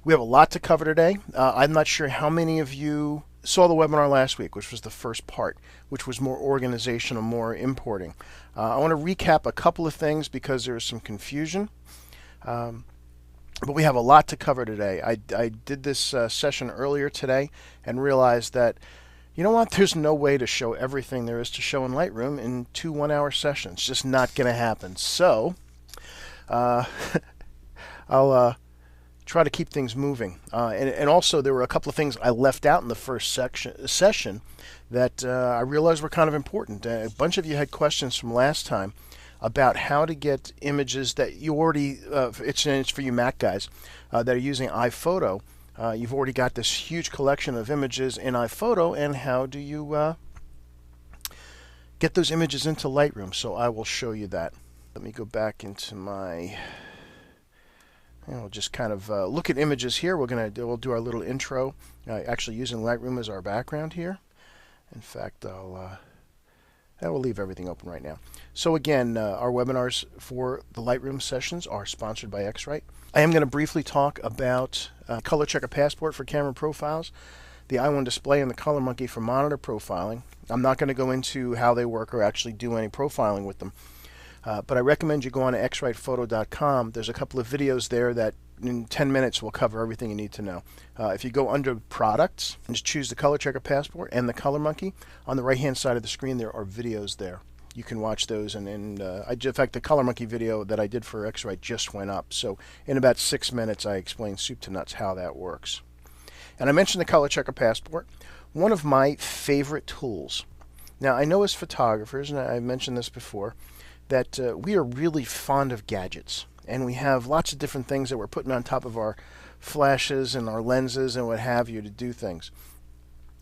We have a lot to cover today. I'm not sure how many of you saw the webinar last week, which was the first part, which was more organizational, more importing. I want to recap a couple of things because there's some confusion. But we have a lot to cover today. I did this session earlier today and realized that, you know what, there's no way to show everything there is to show in Lightroom in 2 1-hour sessions. It's just not going to happen. So I'll try to keep things moving. And also there were a couple of things I left out in the first session that I realized were kind of important. A bunch of you had questions from last time about how to get images that you already, it's for you Mac guys that are using iPhoto. You've already got this huge collection of images in iPhoto, and how do you get those images into Lightroom? So I will show you that. Let me go back into my, we'll just kind of look at images here. We'll do our little intro, actually using Lightroom as our background here. In fact, I will leave everything open right now. So again, our webinars for the Lightroom sessions are sponsored by X-Rite. I am going to briefly talk about Color Checker Passport for camera profiles, the i1 display, and the Color Monkey for monitor profiling. I'm not going to go into how they work or actually do any profiling with them. But I recommend you go on to xritePhoto.com. There's a couple of videos there that in 10 minutes will cover everything you need to know. If you go under Products and just choose the Color Checker Passport and the Color Monkey, on the right-hand side of the screen there are videos there. You can watch those, and in fact, the Color Monkey video that I did for X-Rite just went up. So in about 6 minutes, I explained soup to nuts how that works. And I mentioned the Color Checker Passport, one of my favorite tools. Now, I know as photographers, and I've mentioned this before, that we are really fond of gadgets, and we have lots of different things that we're putting on top of our flashes and our lenses and what have you to do things.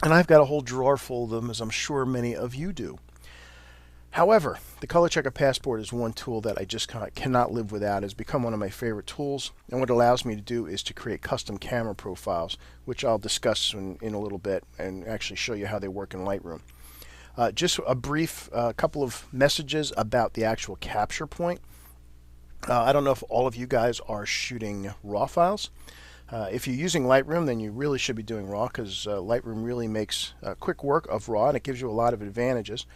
And I've got a whole drawer full of them, as I'm sure many of you do. However, the Color Checker Passport is one tool that I just cannot live without. It's become one of my favorite tools, and what it allows me to do is to create custom camera profiles, which I'll discuss in a little bit and actually show you how they work in Lightroom. Just a brief couple of messages about the actual capture point. I don't know if all of you guys are shooting RAW files. If you're using Lightroom, then you really should be doing RAW, because Lightroom really makes quick work of RAW, and it gives you a lot of advantages.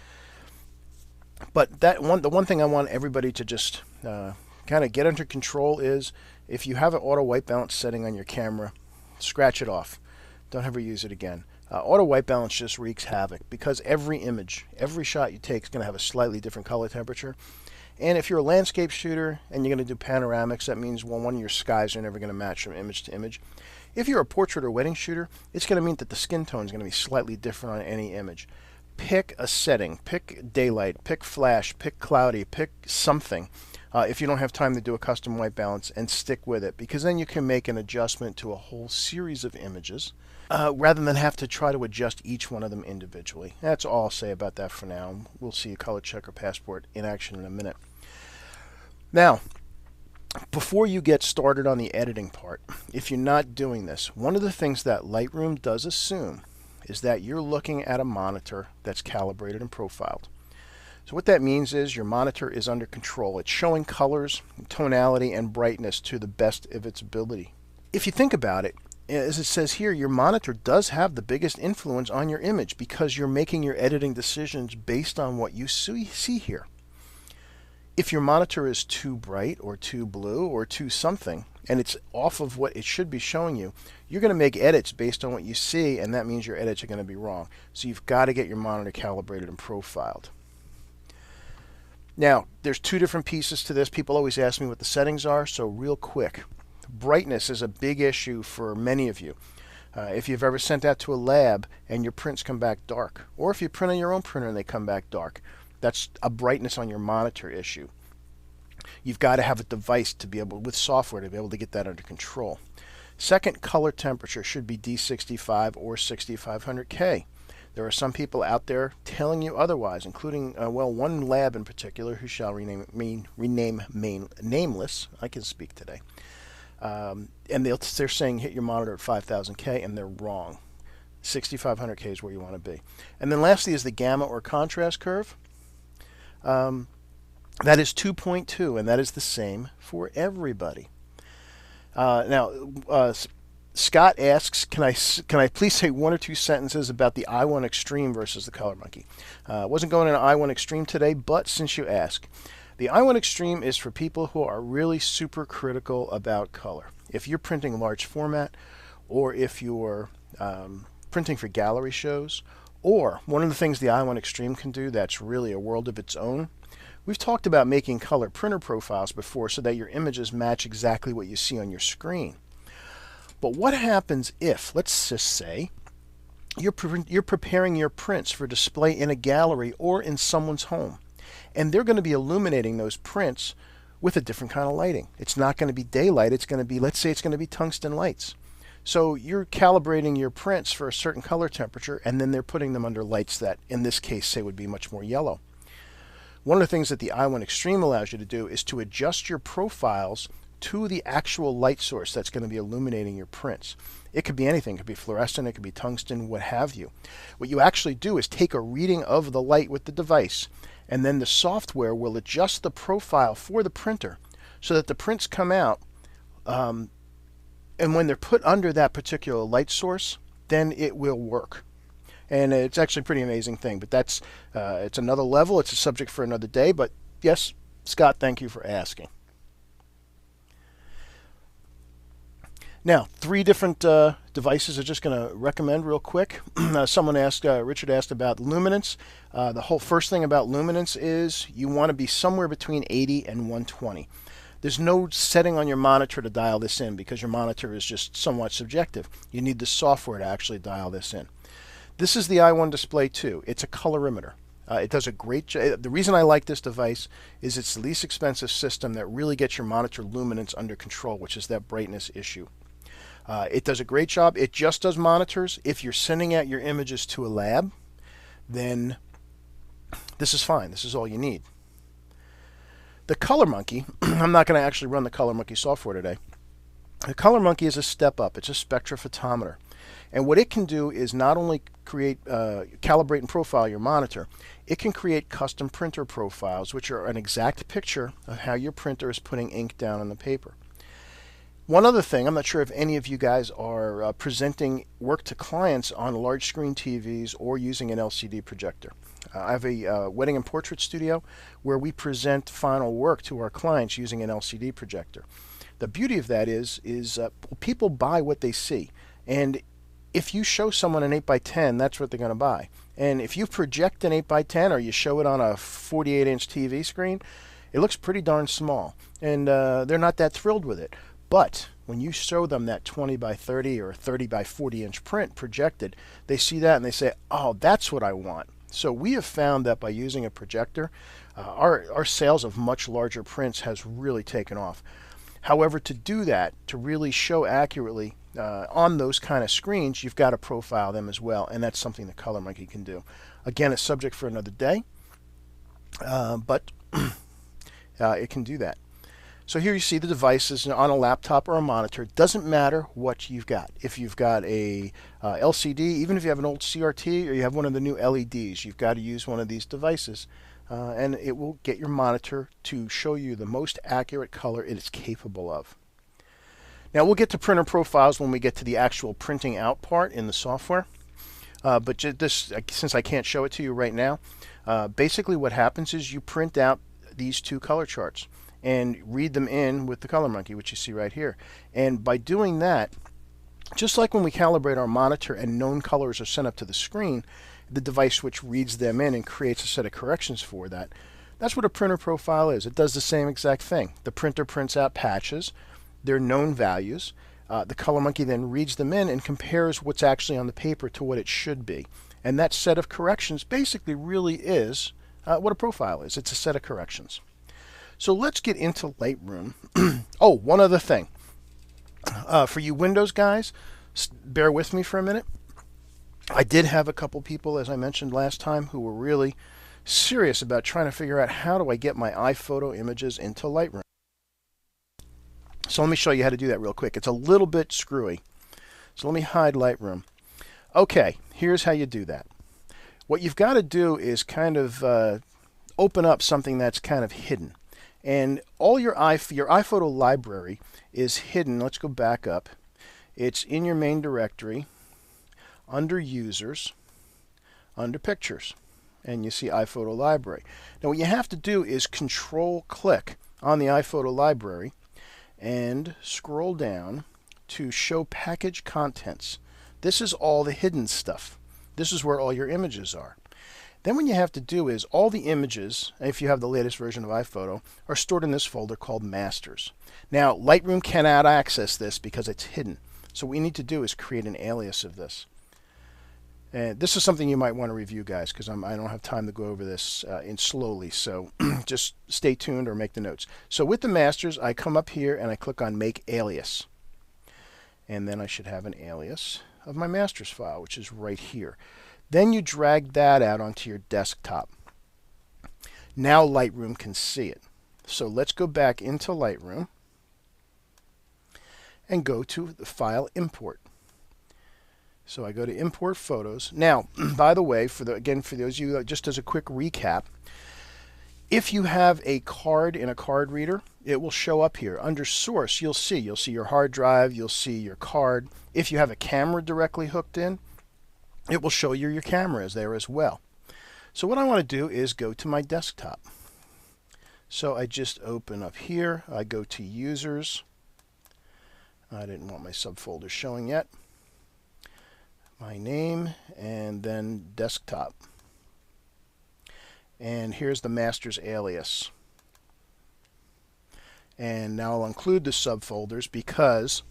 But the one thing I want everybody to just kind of get under control is, if you have an auto white balance setting on your camera, scratch it off. Don't ever use it again. Auto white balance just wreaks havoc, because every image, every shot you take is going to have a slightly different color temperature. And if you're a landscape shooter and you're going to do panoramics, that means, well, one of your skies are never going to match from image to image. If you're a portrait or wedding shooter, it's going to mean that the skin tone is going to be slightly different on any image. Pick a setting, pick daylight, pick flash, pick cloudy, pick something. If you don't have time to do a custom white balance, and stick with it, because then you can make an adjustment to a whole series of images rather than have to try to adjust each one of them individually. That's all I'll say about that for now. We'll see a Color Checker Passport in action in a minute. Now, before you get started on the editing part, if you're not doing this, one of the things that Lightroom does assume is that you're looking at a monitor that's calibrated and profiled. So what that means is your monitor is under control. It's showing colors, tonality, and brightness to the best of its ability. If you think about it, as it says here, your monitor does have the biggest influence on your image, because you're making your editing decisions based on what you see here. If your monitor is too bright or too blue or too something, and it's off of what it should be showing you, you're going to make edits based on what you see, and that means your edits are going to be wrong. So you've got to get your monitor calibrated and profiled. Now, there's two different pieces to this. People always ask me what the settings are, so real quick. Brightness is a big issue for many of you. If you've ever sent out to a lab and your prints come back dark, or if you print on your own printer and they come back dark, that's a brightness on your monitor issue. You've got to have a device to be able, with software, to be able to get that under control. Second, color temperature should be D65 or 6500K. There are some people out there telling you otherwise, including, one lab in particular, who shall remain nameless. I can speak today. And they're saying hit your monitor at 5000K, and they're wrong. 6500K is where you want to be. And then lastly is the gamma or contrast curve. That is 2.2, and that is the same for everybody. Now, Scott asks, can I please say one or two sentences about the i1 Extreme versus the Color Monkey? Wasn't going into i1 Extreme today, but since you ask, the i1 Extreme is for people who are really super critical about color. If you're printing large format, or if you're printing for gallery shows, or one of the things the i1 Extreme can do that's really a world of its own. We've talked about making color printer profiles before so that your images match exactly what you see on your screen. But what happens if, let's just say, you're preparing your prints for display in a gallery or in someone's home, and they're going to be illuminating those prints with a different kind of lighting. It's not going to be daylight, it's going to be, let's say it's going to be tungsten lights. So you're calibrating your prints for a certain color temperature, and then they're putting them under lights that, in this case, say would be much more yellow. One of the things that the i1 Extreme allows you to do is to adjust your profiles to the actual light source that's going to be illuminating your prints. It could be anything. It could be fluorescent, it could be tungsten, what have you. What you actually do is take a reading of the light with the device, and then the software will adjust the profile for the printer so that the prints come out, and when they're put under that particular light source, then it will work. And it's actually a pretty amazing thing, but that's it's another level. It's a subject for another day, but yes, Scott, thank you for asking. Now, 3 different devices I'm just going to recommend real quick. Someone asked, Richard asked about Luminance. The whole first thing about Luminance is you want to be somewhere between 80 and 120. There's no setting on your monitor to dial this in because your monitor is just somewhat subjective. You need the software to actually dial this in. This is the i1 Display 2. It's a colorimeter. It does a great job. The reason I like this device is it's the least expensive system that really gets your monitor luminance under control, which is that brightness issue. It does a great job. It just does monitors. If you're sending out your images to a lab, then this is fine. This is all you need. The Color Monkey, I'm not going to actually run the Color Monkey software today. The Color Monkey is a step up. It's a spectrophotometer. And what it can do is not only create, calibrate and profile your monitor, it can create custom printer profiles, which are an exact picture of how your printer is putting ink down on the paper. One other thing, I'm not sure if any of you guys are presenting work to clients on large screen TVs or using an LCD projector. I have a wedding and portrait studio where we present final work to our clients using an LCD projector. The beauty of that is people buy what they see. And if you show someone an 8x10, that's what they're going to buy. And if you project an 8x10 or you show it on a 48-inch TV screen, it looks pretty darn small. And they're not that thrilled with it. But when you show them that 20x30 or 30x40 inch print projected, they see that and they say, oh, that's what I want. So we have found that by using a projector, our sales of much larger prints has really taken off. However, to do that, to really show accurately on those kind of screens, you've got to profile them as well, and that's something the Color Monkey can do. Again, a subject for another day, but it can do that. So here you see the devices on a laptop or a monitor. It doesn't matter what you've got. If you've got a LCD, even if you have an old CRT or you have one of the new LEDs, you've got to use one of these devices, and it will get your monitor to show you the most accurate color it is capable of. Now we'll get to printer profiles when we get to the actual printing out part in the software. But this, since I can't show it to you right now, basically what happens is you print out these 2 color charts and read them in with the Color Monkey, which you see right here. And by doing that, just like when we calibrate our monitor and known colors are sent up to the screen, the device which reads them in and creates a set of corrections for that, that's what a printer profile is. It does the same exact thing. The printer prints out patches, their known values. The Color Monkey then reads them in and compares what's actually on the paper to what it should be. And that set of corrections basically really is what a profile is. It's a set of corrections. So let's get into Lightroom. Oh, one other thing. For you Windows guys, bear with me for a minute. I did have a couple people, as I mentioned last time, who were really serious about trying to figure out how do I get my iPhoto images into Lightroom. So let me show you how to do that real quick. It's a little bit screwy. So let me hide Lightroom. Okay, here's how you do that. What you've got to do is kind of open up something that's kind of hidden. And all your iPhoto library is hidden. Let's go back up. It's in your main directory, under Users, under Pictures, and you see iPhoto Library. Now what you have to do is Control-click on the iPhoto Library and scroll down to Show Package Contents. This is all the hidden stuff. This is where all your images are. Then what you have to do is all the images, if you have the latest version of iPhoto, are stored in this folder called Masters. Now Lightroom cannot access this because it's hidden. So what we need to do is create an alias of this. And this is something you might want to review, guys, because I don't have time to go over this in slowly. So just stay tuned or make the notes. So with the masters, I come up here and I click on Make Alias. And then I should have an alias of my masters file, which is right here. Then you drag that out onto your desktop. Now Lightroom can see it. So let's go back into Lightroom and go to the File Import. So I go to Import Photos. Now, by the way, for those of you, just as a quick recap, if you have a card in a card reader, it will show up here. Under Source, you'll see your hard drive, you'll see your card. If you have a camera directly hooked in, it will show you your cameras there as well. So what I want to do is go to my desktop. So I just open up here, I go to Users. I didn't want my subfolder showing yet. My name, and then Desktop. And here's the master's alias. And now I'll include the subfolders because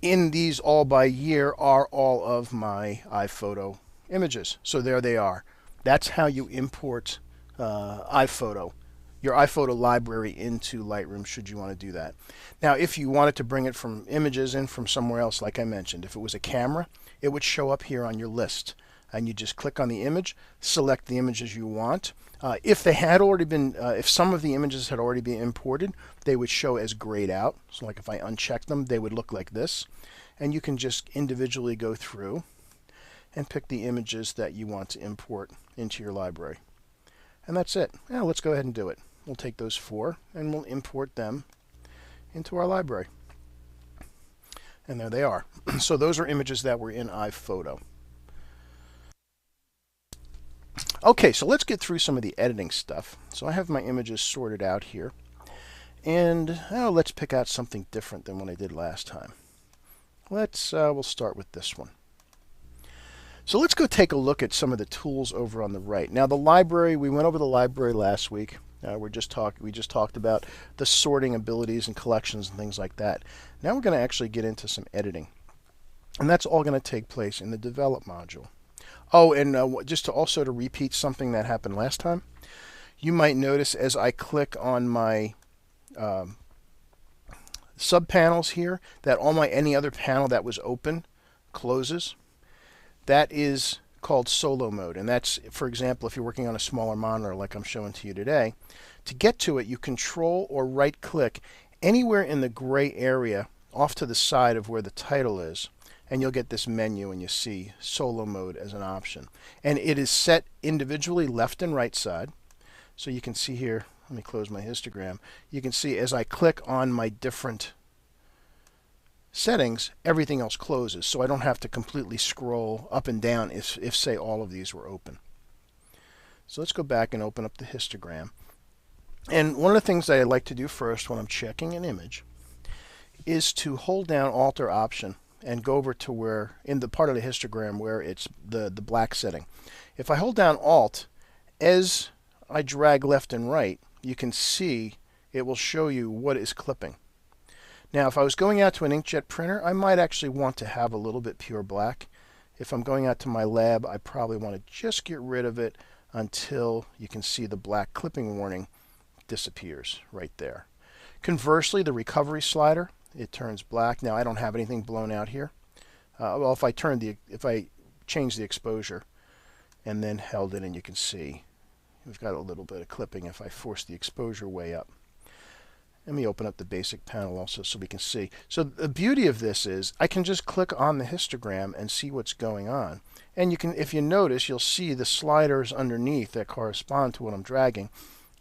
in these all by year are all of my iPhoto images. So there they are. That's how you import iPhoto, your iPhoto library into Lightroom, should you want to do that. Now, if you wanted to bring it from images in from somewhere else, like I mentioned, if it was a camera, it would show up here on your list. And you just click on the image, select the images you want. If they had already been, if some of the images had already been imported, they would show as grayed out. So like if I uncheck them, they would look like this. And you can just individually go through and pick the images that you want to import into your library. And that's it. Now let's go ahead and do it. We'll take those 4 and we'll import them into our library. And there they are. So those are images that were in iPhoto. Okay, so let's get through some of the editing stuff. So I have my images sorted out here. And let's pick out something different than what I did last time. We'll start with this one. So let's go take a look at some of the tools over on the right. Now the library, we went over the library last week. We just talked about the sorting abilities and collections and things like that. Now we're going to actually get into some editing. And that's all going to take place in the Develop module. Oh, and just to repeat something that happened last time, you might notice as I click on my subpanels here that any other panel that was open closes. That is called solo mode, and that's, for example, if you're working on a smaller monitor like I'm showing to you today. To get to it, you control or right click anywhere in the gray area off to the side of where the title is, and you'll get this menu and you see solo mode as an option. And it is set individually left and right side. So you can see here, let me close my histogram, you can see as I click on my different settings, everything else closes, so I don't have to completely scroll up and down if say all of these were open. So let's go back and open up the histogram. And one of the things that I like to do first when I'm checking an image is to hold down Alt or Option and go over to where, in the part of the histogram where it's the black setting. If I hold down Alt, as I drag left and right, you can see it will show you what is clipping. Now, if I was going out to an inkjet printer, I might actually want to have a little bit pure black. If I'm going out to my lab, I probably want to just get rid of it until you can see the black clipping warning disappears right there. Conversely, the recovery slider, it turns black. Now, I don't have anything blown out here. Well, if I change the exposure and then held it, and you can see we've got a little bit of clipping if I force the exposure way up. Let me open up the basic panel also so we can see. So the beauty of this is I can just click on the histogram and see what's going on. And you can, if you notice, you'll see the sliders underneath that correspond to what I'm dragging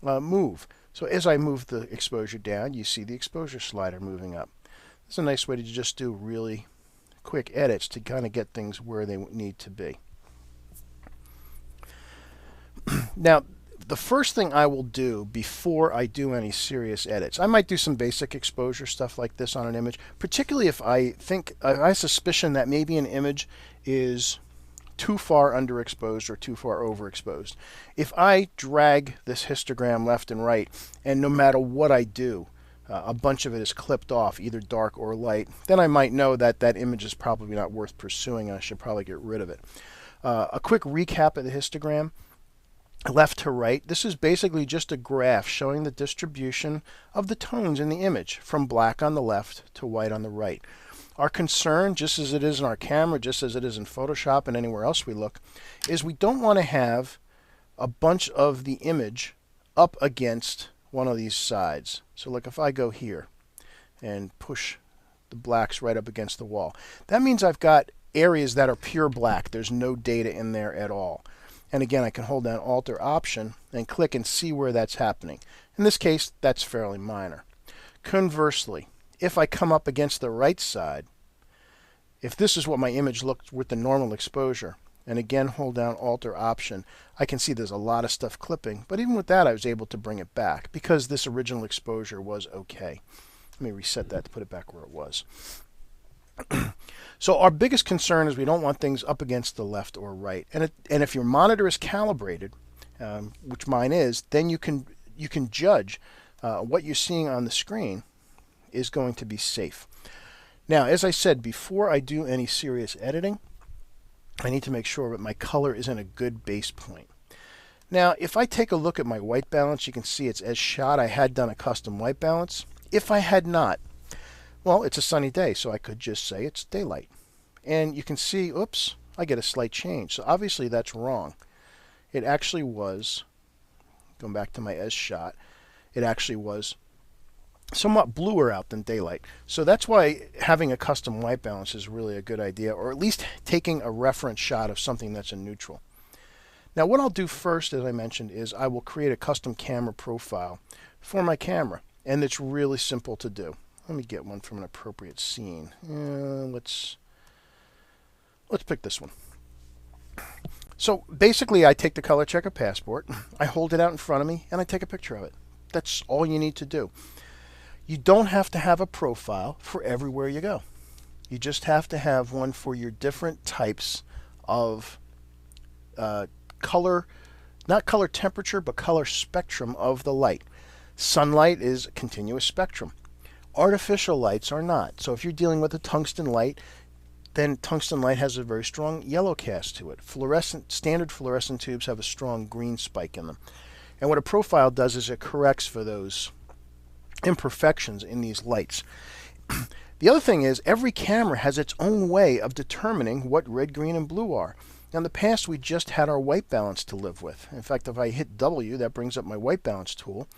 move. So as I move the exposure down, you see the exposure slider moving up. It's a nice way to just do really quick edits to kind of get things where they need to be. Now, the first thing I will do before I do any serious edits, I might do some basic exposure stuff like this on an image, particularly if I think, I suspicion that maybe an image is too far underexposed or too far overexposed. If I drag this histogram left and right, and no matter what I do, a bunch of it is clipped off, either dark or light, then I might know that that image is probably not worth pursuing and I should probably get rid of it. A quick recap of the histogram, left to right. This is basically just a graph showing the distribution of the tones in the image from black on the left to white on the right. Our concern, just as it is in our camera, just as it is in Photoshop and anywhere else we look, is we don't want to have a bunch of the image up against one of these sides. So like if I go here and push the blacks right up against the wall, that means I've got areas that are pure black. There's no data in there at all. And again, I can hold down Alt or Option and click and see where that's happening. In this case, that's fairly minor. Conversely, if I come up against the right side, if this is what my image looked with the normal exposure, and again hold down Alt or Option, I can see there's a lot of stuff clipping, but even with that I was able to bring it back because this original exposure was okay. Let me reset that to put it back where it was. So our biggest concern is we don't want things up against the left or right. And if your monitor is calibrated, which mine is, then you can judge what you're seeing on the screen is going to be safe. Now, as I said, before I do any serious editing, I need to make sure that my color is in a good base point. Now, if I take a look at my white balance, you can see it's as shot. I had done a custom white balance. If I had not, well, it's a sunny day, so I could just say it's daylight. And you can see, oops, I get a slight change. So obviously that's wrong. It actually was, going back to my as shot, it actually was somewhat bluer out than daylight. So that's why having a custom white balance is really a good idea, or at least taking a reference shot of something that's in neutral. Now what I'll do first, as I mentioned, is I will create a custom camera profile for my camera. And it's really simple to do. Let me get one from an appropriate scene. Let's pick this one. So basically I take the color checker passport, I hold it out in front of me, and I take a picture of it. That's all you need to do. You don't have to have a profile for everywhere you go. You just have to have one for your different types of color, not color temperature, but color spectrum of the light. Sunlight is a continuous spectrum. Artificial lights are not. So if you're dealing with a tungsten light, then tungsten light has a very strong yellow cast to it. Standard fluorescent tubes have a strong green spike in them. And what a profile does is it corrects for those imperfections in these lights. The other thing is every camera has its own way of determining what red, green, and blue are. Now, in the past, we just had our white balance to live with. In fact, if I hit W, that brings up my white balance tool.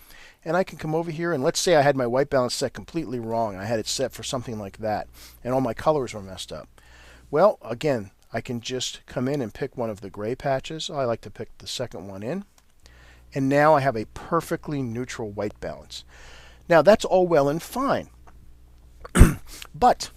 And I can come over here, and let's say I had my white balance set completely wrong. I had it set for something like that, and all my colors were messed up. Well, again, I can just come in and pick one of the gray patches. I like to pick the second one in. And now I have a perfectly neutral white balance. Now, that's all well and fine. But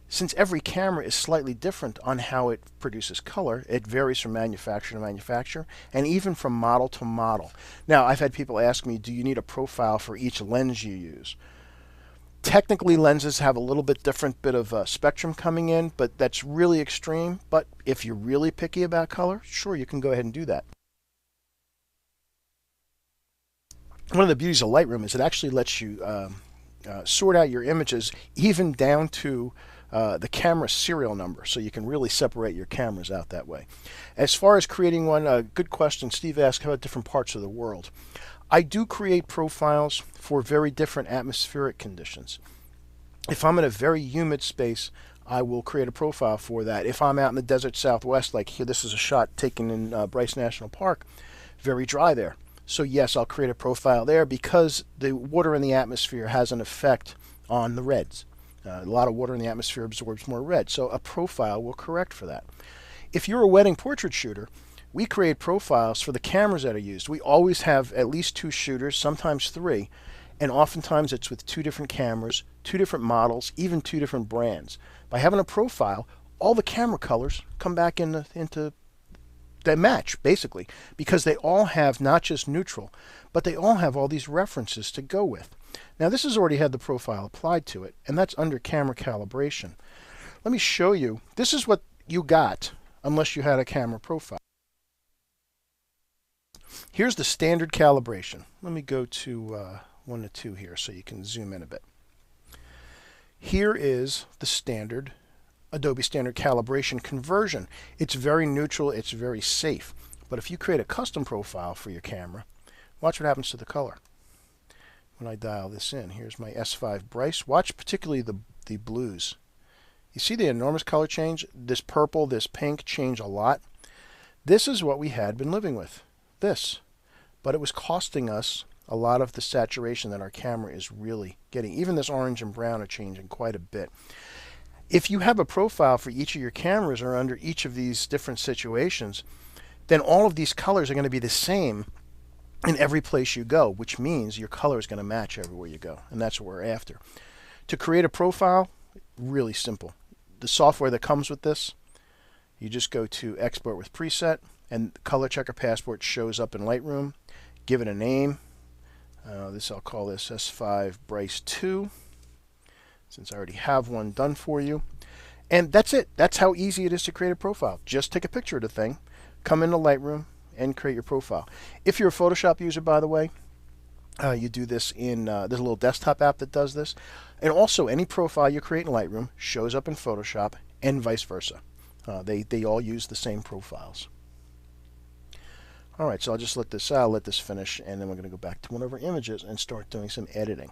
since every camera is slightly different on how it produces color, it varies from manufacturer to manufacturer and even from model to model. Now, I've had people ask me, do you need a profile for each lens you use? Technically, lenses have a little bit different bit of spectrum coming in, but that's really extreme. But if you're really picky about color, sure, you can go ahead and do that. One of the beauties of Lightroom is it actually lets you sort out your images even down to the camera serial number, so you can really separate your cameras out that way. As far as creating one, good question. Steve asked about different parts of the world. I do create profiles for very different atmospheric conditions. If I'm in a very humid space, I will create a profile for that. If I'm out in the desert Southwest, like here, this is a shot taken in Bryce National Park, very dry there. So yes, I'll create a profile there because the water in the atmosphere has an effect on the reds. A lot of water in the atmosphere absorbs more red, so a profile will correct for that. If you're a wedding portrait shooter, we create profiles for the cameras that are used. We always have at least 2 shooters, sometimes 3, and oftentimes it's with 2 different cameras, two different models, even two different brands. By having a profile, all the camera colors come back into they match, basically, because they all have not just neutral, but they all have all these references to go with. Now, this has already had the profile applied to it, and that's under camera calibration. Let me show you. This is what you got unless you had a camera profile. Here's the standard calibration. Let me go to 1 to 2 here so you can zoom in a bit. Here is the standard Adobe Standard Calibration conversion. It's very neutral, it's very safe. But if you create a custom profile for your camera, watch what happens to the color. When I dial this in, here's my S5 Bryce. Watch particularly the blues. You see the enormous color change? This purple, this pink change a lot. This is what we had been living with, this. But it was costing us a lot of the saturation that our camera is really getting. Even this orange and brown are changing quite a bit. If you have a profile for each of your cameras or under each of these different situations, then all of these colors are going to be the same in every place you go, which means your color is going to match everywhere you go, and that's what we're after. To create a profile, really simple. The software that comes with this, you just go to Export with Preset, and Color Checker Passport shows up in Lightroom. Give it a name. I'll call this S5 Bryce 2. Since I already have one done for you. And that's it. That's how easy it is to create a profile. Just take a picture of the thing, come into Lightroom, and create your profile. If you're a Photoshop user, by the way, you do this in, there's a little desktop app that does this. And also, any profile you create in Lightroom shows up in Photoshop, and vice versa. They all use the same profiles. All right, so I'll just let this finish, and then we're going to go back to one of our images and start doing some editing.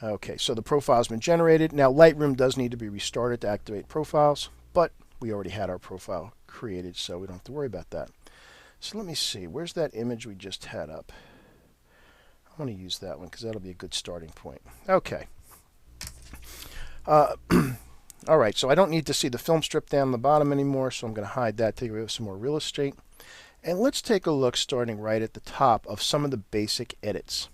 Okay, so the profile has been generated. Now, Lightroom does need to be restarted to activate profiles, but we already had our profile created, so we don't have to worry about that. So let me see. Where's that image we just had up? I want to use that one because that'll be a good starting point. Okay. All right, so I don't need to see the film strip down the bottom anymore, so I'm going to hide that, take away with some more real estate. And let's take a look starting right at the top of some of the basic edits.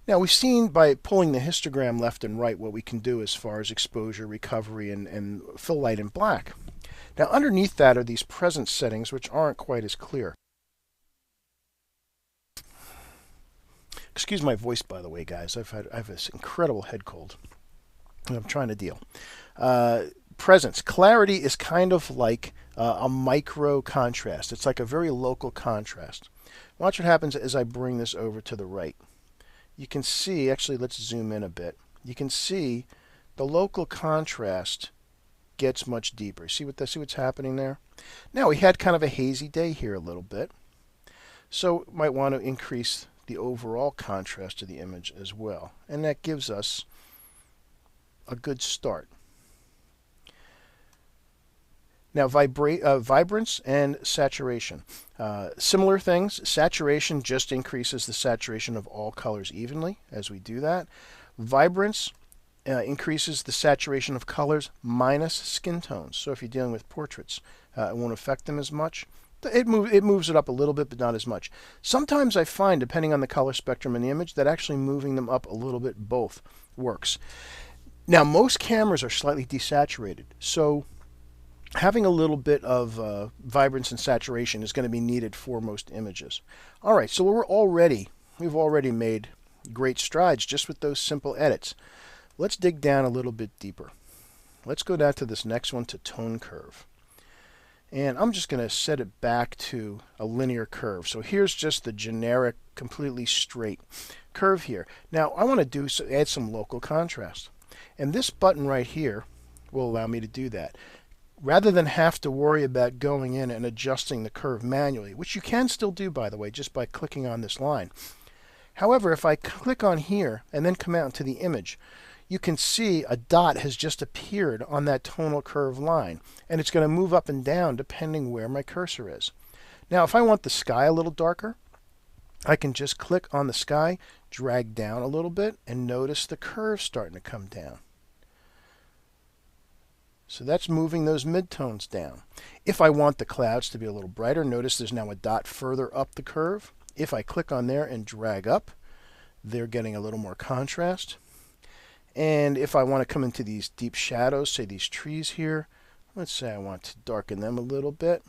Now, we've seen by pulling the histogram left and right what we can do as far as exposure, recovery, and fill light and black. Now, underneath that are these presence settings, which aren't quite as clear. Excuse my voice, by the way, guys. I have this incredible head cold. I'm trying to deal. Presence. Clarity is kind of like a micro contrast. It's like a very local contrast. Watch what happens as I bring this over to the right. You can see, actually, let's zoom in a bit. You can see the local contrast gets much deeper. See what's happening there? Now, we had kind of a hazy day here a little bit. So, might want to increase the overall contrast of the image as well. And that gives us a good start. Now, vibrance and saturation. Similar things. Saturation just increases the saturation of all colors evenly as we do that. Vibrance increases the saturation of colors minus skin tones. So if you're dealing with portraits, it won't affect them as much. It moves it up a little bit, but not as much. Sometimes I find, depending on the color spectrum in the image, that actually moving them up a little bit both works. Now, most cameras are slightly desaturated, so having a little bit of vibrance and saturation is going to be needed for most images. All right, so we've already made great strides just with those simple edits. Let's dig down a little bit deeper. Let's go down to this next one, to tone curve. And I'm just going to set it back to a linear curve. So here's just the generic, completely straight curve here. Now, I want to add some local contrast. And this button right here will allow me to do that. Rather than have to worry about going in and adjusting the curve manually, which you can still do, by the way, just by clicking on this line. However, if I click on here and then come out into the image, you can see a dot has just appeared on that tonal curve line, and it's going to move up and down depending where my cursor is. Now, if I want the sky a little darker, I can just click on the sky, drag down a little bit, and notice the curve starting to come down. So that's moving those midtones down. If I want the clouds to be a little brighter, notice there's now a dot further up the curve. If I click on there and drag up, they're getting a little more contrast. And if I want to come into these deep shadows, say these trees here, let's say I want to darken them a little bit,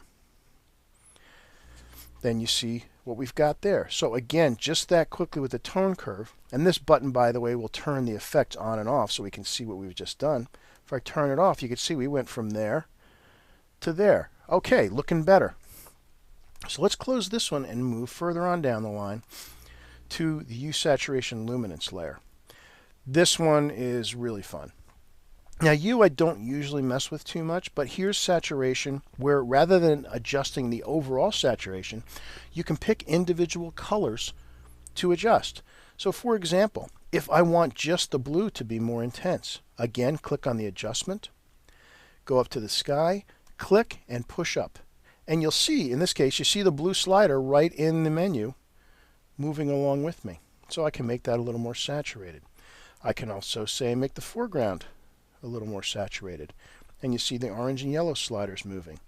then you see what we've got there. So again, just that quickly with the tone curve, and this button, by the way, will turn the effect on and off so we can see what we've just done. If I turn it off, you can see we went from there to there. Okay, looking better. So let's close this one and move further on down the line to the Hue Saturation Luminance layer. This one is really fun. Now, Hue I don't usually mess with too much, but here's saturation where rather than adjusting the overall saturation, you can pick individual colors to adjust. So for example, if I want just the blue to be more intense, again, click on the adjustment, go up to the sky, click and push up. And you'll see, in this case, you see the blue slider right in the menu moving along with me. So I can make that a little more saturated. I can also say make the foreground a little more saturated. And you see the orange and yellow sliders moving.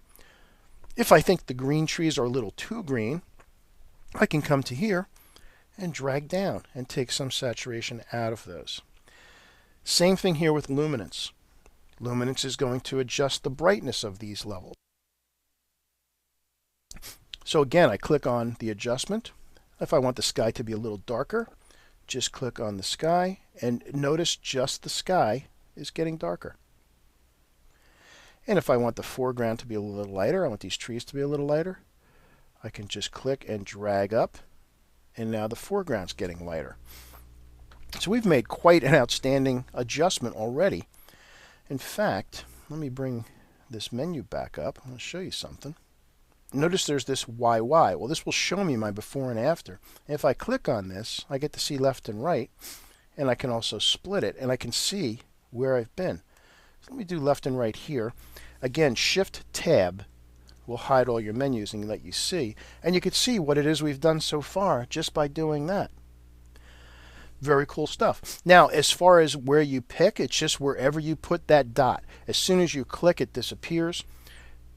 If I think the green trees are a little too green, I can come to here and drag down and take some saturation out of those. Same thing here with luminance. Luminance is going to adjust the brightness of these levels. So again, I click on the adjustment. If I want the sky to be a little darker, just click on the sky and notice just the sky is getting darker. And if I want the foreground to be a little lighter, I want these trees to be a little lighter, I can just click and drag up, and now the foreground's getting lighter. So we've made quite an outstanding adjustment already. In fact, let me bring this menu back up. I'm going to show you something. Notice there's this YY. Well, this will show me my before and after. And if I click on this, I get to see left and right, and I can also split it, and I can see where I've been. So let me do left and right here. Again, Shift-Tab will hide all your menus and let you see. And you can see what it is we've done so far just by doing that. Very cool stuff. Now, as far as where you pick, it's just wherever you put that dot. As soon as you click, it disappears.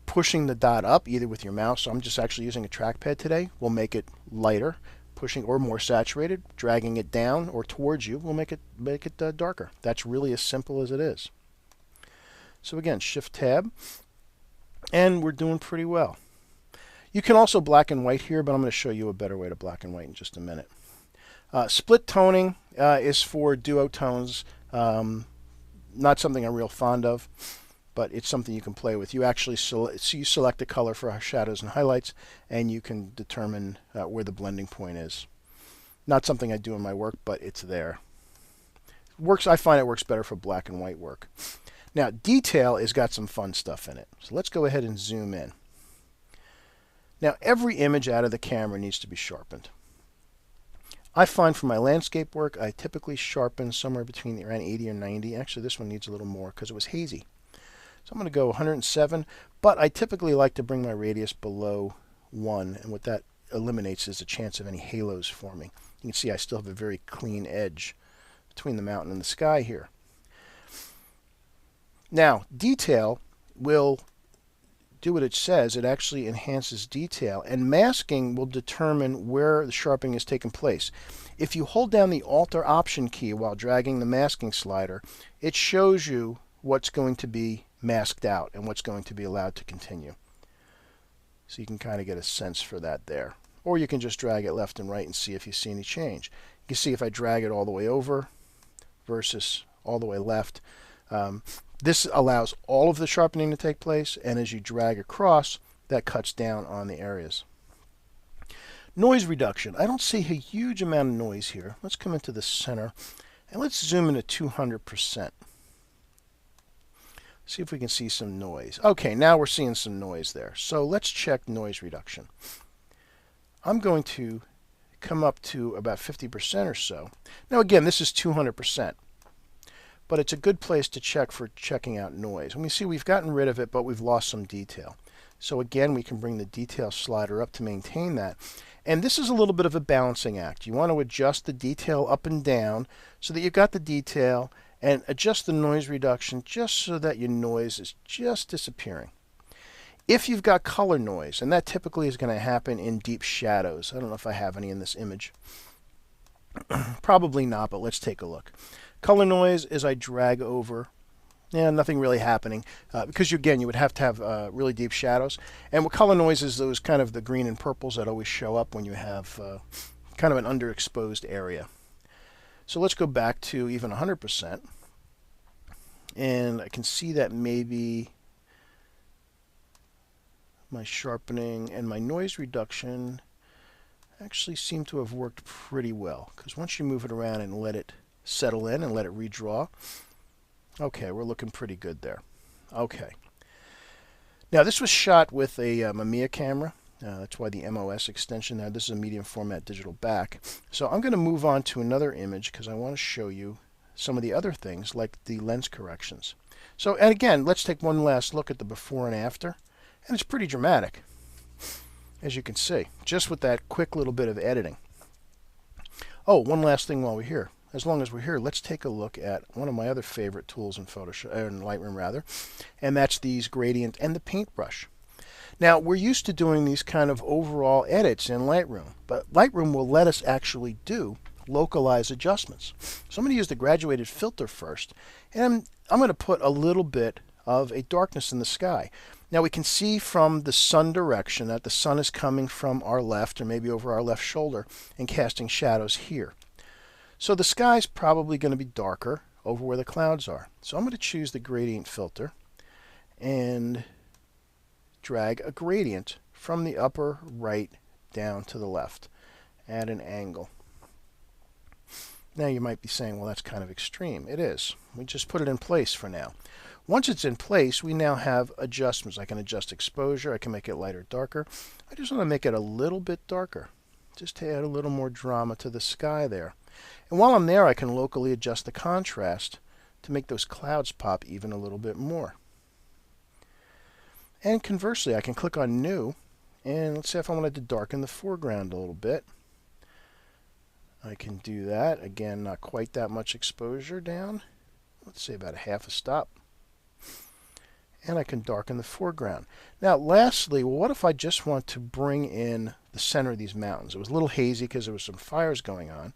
Pushing the dot up, either with your mouse, so I'm just actually using a trackpad today, will make it lighter. Pushing or more saturated, dragging it down or towards you will make it darker. That's really as simple as it is. So again, Shift-Tab, and we're doing pretty well. You can also black and white here, but I'm going to show you a better way to black and white in just a minute. Split toning is for duotones. Not something I'm real fond of, but it's something you can play with. You actually select a color for shadows and highlights, and you can determine where the blending point is. Not something I do in my work, but it's there. I find it works better for black and white work. Now, detail has got some fun stuff in it. So let's go ahead and zoom in. Now, every image out of the camera needs to be sharpened. I find for my landscape work, I typically sharpen somewhere between around 80 or 90. Actually, this one needs a little more because it was hazy. So I'm going to go 107, but I typically like to bring my radius below 1, and what that eliminates is a chance of any halos forming. You can see I still have a very clean edge between the mountain and the sky here. Now, detail will do what it says. It actually enhances detail, and masking will determine where the sharpening is taking place. If you hold down the Alt or Option key while dragging the masking slider, it shows you what's going to be masked out and what's going to be allowed to continue. So you can kind of get a sense for that there. Or you can just drag it left and right and see if you see any change. You can see if I drag it all the way over versus all the way left. This allows all of the sharpening to take place, and as you drag across, that cuts down on the areas. Noise reduction. I don't see a huge amount of noise here. Let's come into the center, and let's zoom in to 200%. See if we can see some noise. Okay, now we're seeing some noise there. So let's check noise reduction. I'm going to come up to about 50% or so. Now again, this is 200%. But it's a good place to check for checking out noise. And we see we've gotten rid of it, but we've lost some detail. So again, we can bring the detail slider up to maintain that. And this is a little bit of a balancing act. You want to adjust the detail up and down so that you've got the detail, and adjust the noise reduction just so that your noise is just disappearing. If you've got color noise, and that typically is going to happen in deep shadows. I don't know if I have any in this image. Probably not, but let's take a look. Color noise as I drag over. Yeah, nothing really happening because again, you would have to have really deep shadows. And what color noise is those kind of the green and purples that always show up when you have kind of an underexposed area. So let's go back to even 100%. And I can see that maybe my sharpening and my noise reduction actually seem to have worked pretty well. Because once you move it around and let it settle in and let it redraw, okay, we're looking pretty good there. Okay. Now this was shot with a Mamiya camera. That's why the MOS extension there. This is a medium format digital back. So I'm going to move on to another image because I want to show you some of the other things like the lens corrections. So, and again, let's take one last look at the before and after. And it's pretty dramatic, as you can see, just with that quick little bit of editing. Oh, one last thing while we're here. As long as we're here, let's take a look at one of my other favorite tools in Photoshop, in Lightroom rather, and that's these gradient and the paintbrush. Now, we're used to doing these kind of overall edits in Lightroom, but Lightroom will let us actually do localized adjustments. So I'm going to use the graduated filter first, and I'm going to put a little bit of a darkness in the sky. Now we can see from the sun direction that the sun is coming from our left or maybe over our left shoulder and casting shadows here. So the sky is probably going to be darker over where the clouds are. So I'm going to choose the gradient filter and drag a gradient from the upper right down to the left at an angle. Now you might be saying, well, that's kind of extreme. It is. We just put it in place for now. Once it's in place, we now have adjustments. I can adjust exposure. I can make it lighter, darker. I just want to make it a little bit darker, just to add a little more drama to the sky there. And while I'm there, I can locally adjust the contrast to make those clouds pop even a little bit more. And conversely, I can click on New, and let's say if I wanted to darken the foreground a little bit, I can do that. Again, not quite that much exposure down. Let's say about a half a stop. And I can darken the foreground. Now, lastly, what if I just want to bring in the center of these mountains? It was a little hazy because there was some fires going on.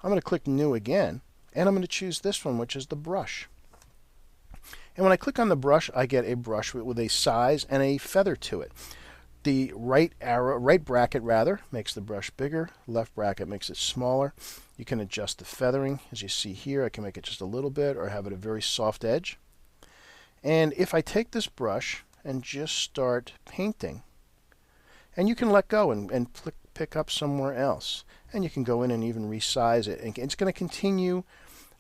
I'm going to click New again, and I'm going to choose this one, which is the brush. And when I click on the brush, I get a brush with a size and a feather to it. The right bracket makes the brush bigger. Left bracket makes it smaller. You can adjust the feathering. As you see here, I can make it just a little bit or have it a very soft edge. And if I take this brush and just start painting, and you can let go and pick up somewhere else, and you can go in and even resize it, and it's going to continue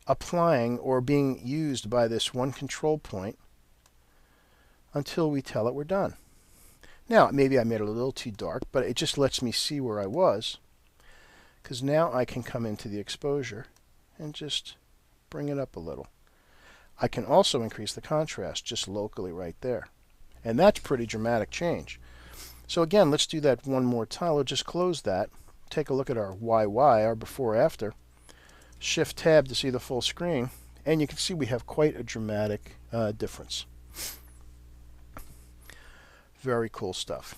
applying or being used by this one control point until we tell it we're done. Now, maybe I made it a little too dark, but it just lets me see where I was, because now I can come into the exposure and just bring it up a little. I can also increase the contrast just locally right there. And that's pretty dramatic change. So again, let's do that one more time. We'll just close that. Take a look at our YY, our before after. Shift tab to see the full screen. And you can see we have quite a dramatic difference. Very cool stuff.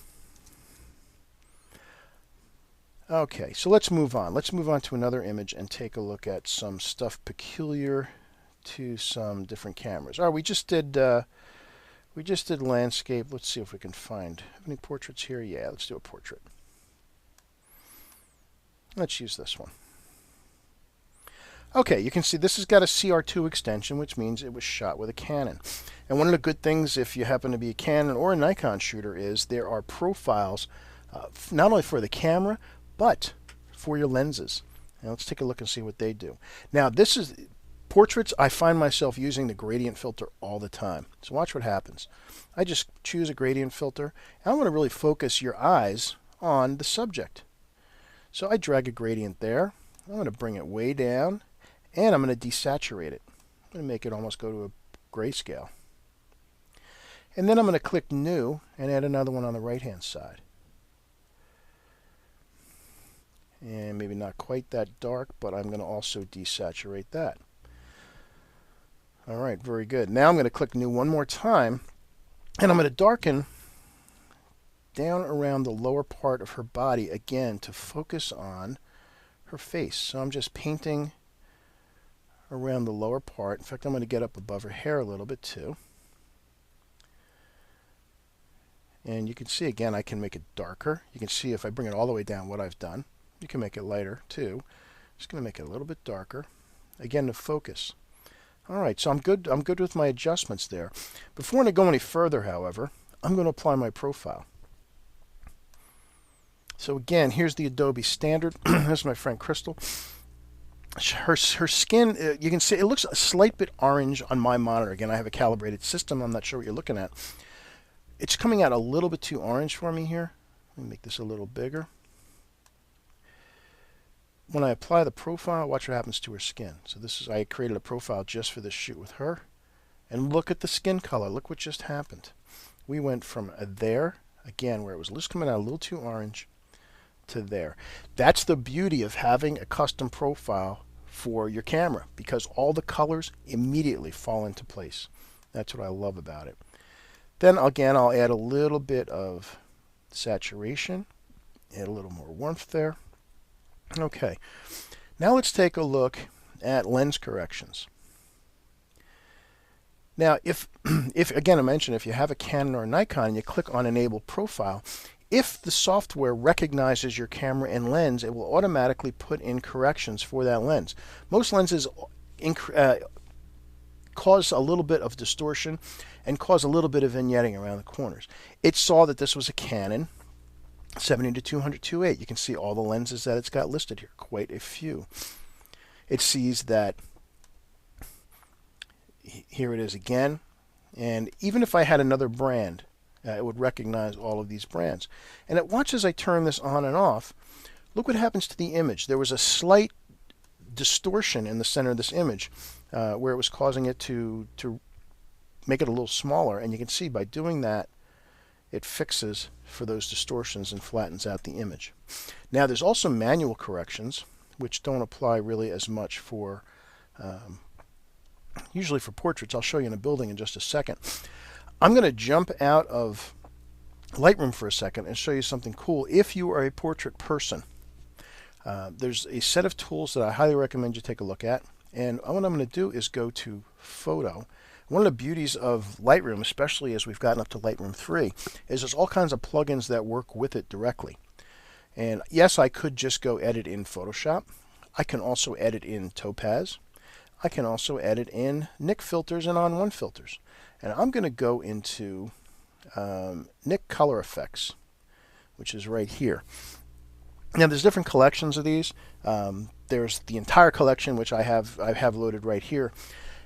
Okay, so let's move on. Let's move on to another image and take a look at some stuff peculiar to some different cameras. All right, we just did landscape. Let's see if we can find any portraits here. Yeah, let's do a portrait. Let's use this one. Okay, you can see this has got a CR2 extension, which means it was shot with a Canon. And one of the good things, if you happen to be a Canon or a Nikon shooter, is there are profiles not only for the camera, but for your lenses. Now let's take a look and see what they do. Now this is portraits. I find myself using the gradient filter all the time. So watch what happens. I just choose a gradient filter, and I want to really focus your eyes on the subject. So I drag a gradient there. I'm going to bring it way down, and I'm going to desaturate it. I'm going to make it almost go to a grayscale. And then I'm going to click New and add another one on the right-hand side. And maybe not quite that dark, but I'm going to also desaturate that. All right, very good. Now I'm going to click New one more time, and I'm going to darken down around the lower part of her body again to focus on her face. So I'm just painting around the lower part. In fact, I'm going to get up above her hair a little bit too. And you can see again, I can make it darker. You can see if I bring it all the way down what I've done. You can make it lighter too. Just going to make it a little bit darker. Again, to focus. All right, so I'm good with my adjustments there. Before I go any further, however, I'm going to apply my profile. So again, here's the Adobe standard. This is my friend Crystal. Her skin, you can see it looks a slight bit orange on my monitor. Again, I have a calibrated system. I'm not sure what you're looking at. It's coming out a little bit too orange for me here. Let me make this a little bigger. When I apply the profile, watch what happens to her skin. So this is, I created a profile just for this shoot with her. And look at the skin color. Look what just happened. We went from there, again, where it was just coming out a little too orange, to there. That's the beauty of having a custom profile for your camera, because all the colors immediately fall into place. That's what I love about it. Then again, I'll add a little bit of saturation, add a little more warmth there. Okay, now let's take a look at lens corrections. Now, if again I mentioned, if you have a Canon or a Nikon and you click on Enable Profile, if the software recognizes your camera and lens, it will automatically put in corrections for that lens. Most lenses cause a little bit of distortion and cause a little bit of vignetting around the corners. It saw that this was a Canon 70-200 2.8. You can see all the lenses that it's got listed here, quite a few. It sees that here it is again, and even if I had another brand, it would recognize all of these brands. And it watches as I turn this on and off. Look what happens to the image. There was a slight distortion in the center of this image where it was causing it to make it a little smaller, and you can see by doing that it fixes for those distortions and flattens out the image. Now there's also manual corrections which don't apply really as much for usually for portraits. I'll show you in a building in just a second. I'm going to jump out of Lightroom for a second and show you something cool if you are a portrait person. There's a set of tools that I highly recommend you take a look at, and what I'm going to do is go to Photo. One of the beauties of Lightroom, especially as we've gotten up to Lightroom 3, is there's all kinds of plugins that work with it directly. And yes, I could just go edit in Photoshop. I can also edit in Topaz. I can also edit in Nik filters and On1 filters. And I'm going to go into Nik Color Effects, which is right here. Now there's different collections of these. There's the entire collection, which I have loaded right here.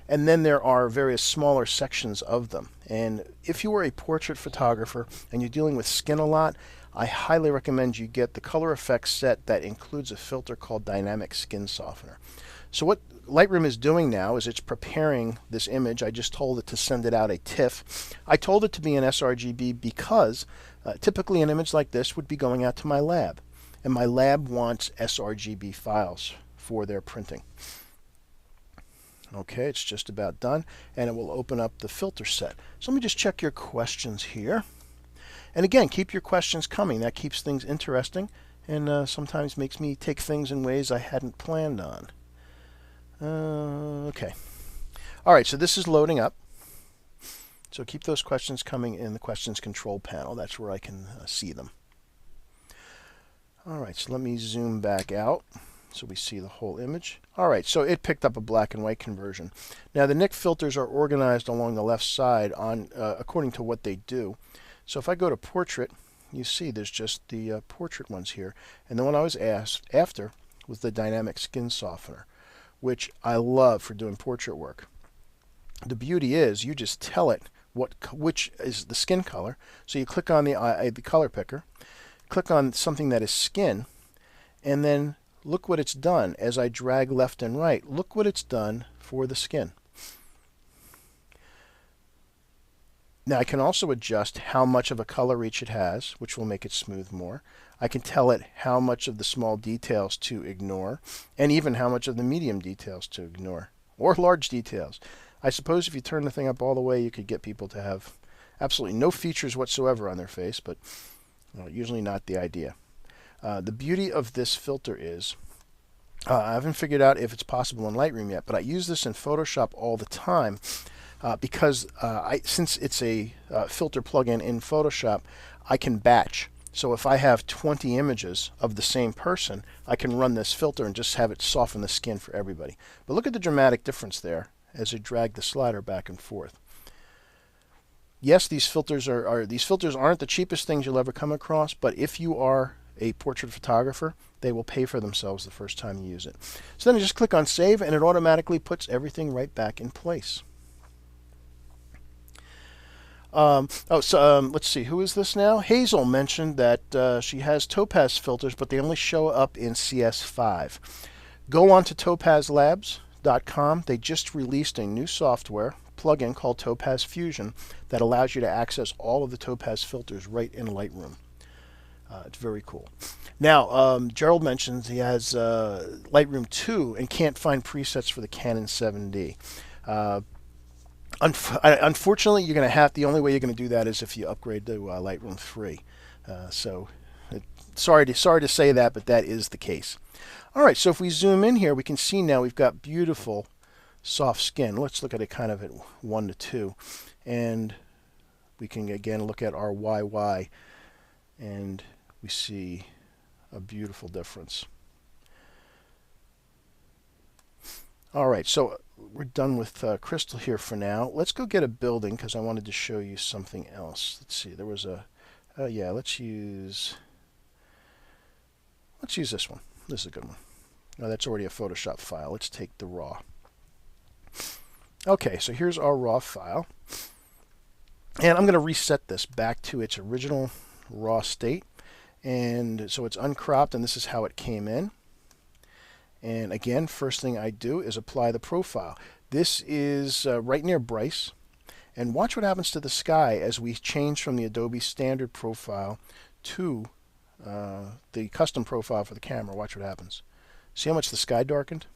And then there are various smaller sections of them. And if you are a portrait photographer and you're dealing with skin a lot, I highly recommend you get the color effects set that includes a filter called Dynamic Skin Softener. So what Lightroom is doing now is it's preparing this image. I just told it to send it out a TIFF. I told it to be an sRGB because typically an image like this would be going out to my lab. And my lab wants sRGB files for their printing. Okay, it's just about done, and it will open up the filter set. So let me just check your questions here. And again, keep your questions coming. That keeps things interesting and sometimes makes me take things in ways I hadn't planned on. Okay. All right, so this is loading up. So keep those questions coming in the questions control panel. That's where I can see them. All right, so let me zoom back out so we see the whole image. All right, so it picked up a black and white conversion. Now the Nik filters are organized along the left side on according to what they do. So if I go to portrait, you see there's just the portrait ones here. And the one I was asked after was the Dynamic Skin Softener, which I love for doing portrait work. The beauty is you just tell it which is the skin color. So you click on the color picker, click on something that is skin, and then look what it's done as I drag left and right. Look what it's done for the skin. Now I can also adjust how much of a color reach it has, which will make it smooth more. I can tell it how much of the small details to ignore, and even how much of the medium details to ignore, or large details. I suppose if you turn the thing up all the way, you could get people to have absolutely no features whatsoever on their face, but usually not the idea. The beauty of this filter is I haven't figured out if it's possible in Lightroom yet, but I use this in Photoshop all the time because since it's a filter plugin in Photoshop, I can batch. So if I have 20 images of the same person, I can run this filter and just have it soften the skin for everybody. But look at the dramatic difference there as I drag the slider back and forth. Yes, these filters aren't the cheapest things you'll ever come across, but if you are a portrait photographer, they will pay for themselves the first time you use it. So then I just click on Save, and it automatically puts everything right back in place. Let's see, who is this now? Hazel mentioned that she has Topaz filters, but they only show up in CS5. Go on to topazlabs.com. They just released a new software plugin called Topaz Fusion that allows you to access all of the Topaz filters right in Lightroom. It's very cool. Now, Gerald mentions he has Lightroom 2 and can't find presets for the Canon 7D. Unfortunately, you're going to have, the only way you're going to do that is if you upgrade to Lightroom 3. Sorry to say that, but that is the case. All right, so if we zoom in here, we can see now we've got beautiful soft skin. Let's look at it kind of at 1 to 2, and we can again look at our YY, and we see a beautiful difference. All right, so we're done with Crystal here for now. Let's go get a building because I wanted to show you something else. Let's see, there was a, yeah, let's use this one. This is a good one. No, that's already a Photoshop file. Let's take the raw. Okay, so here's our raw file. And I'm going to reset this back to its original raw state. And so it's uncropped, and this is how it came in. And again, first thing I do is apply the profile. This is right near Bryce. And watch what happens to the sky as we change from the Adobe standard profile to the custom profile for the camera. Watch what happens. See how much the sky darkened?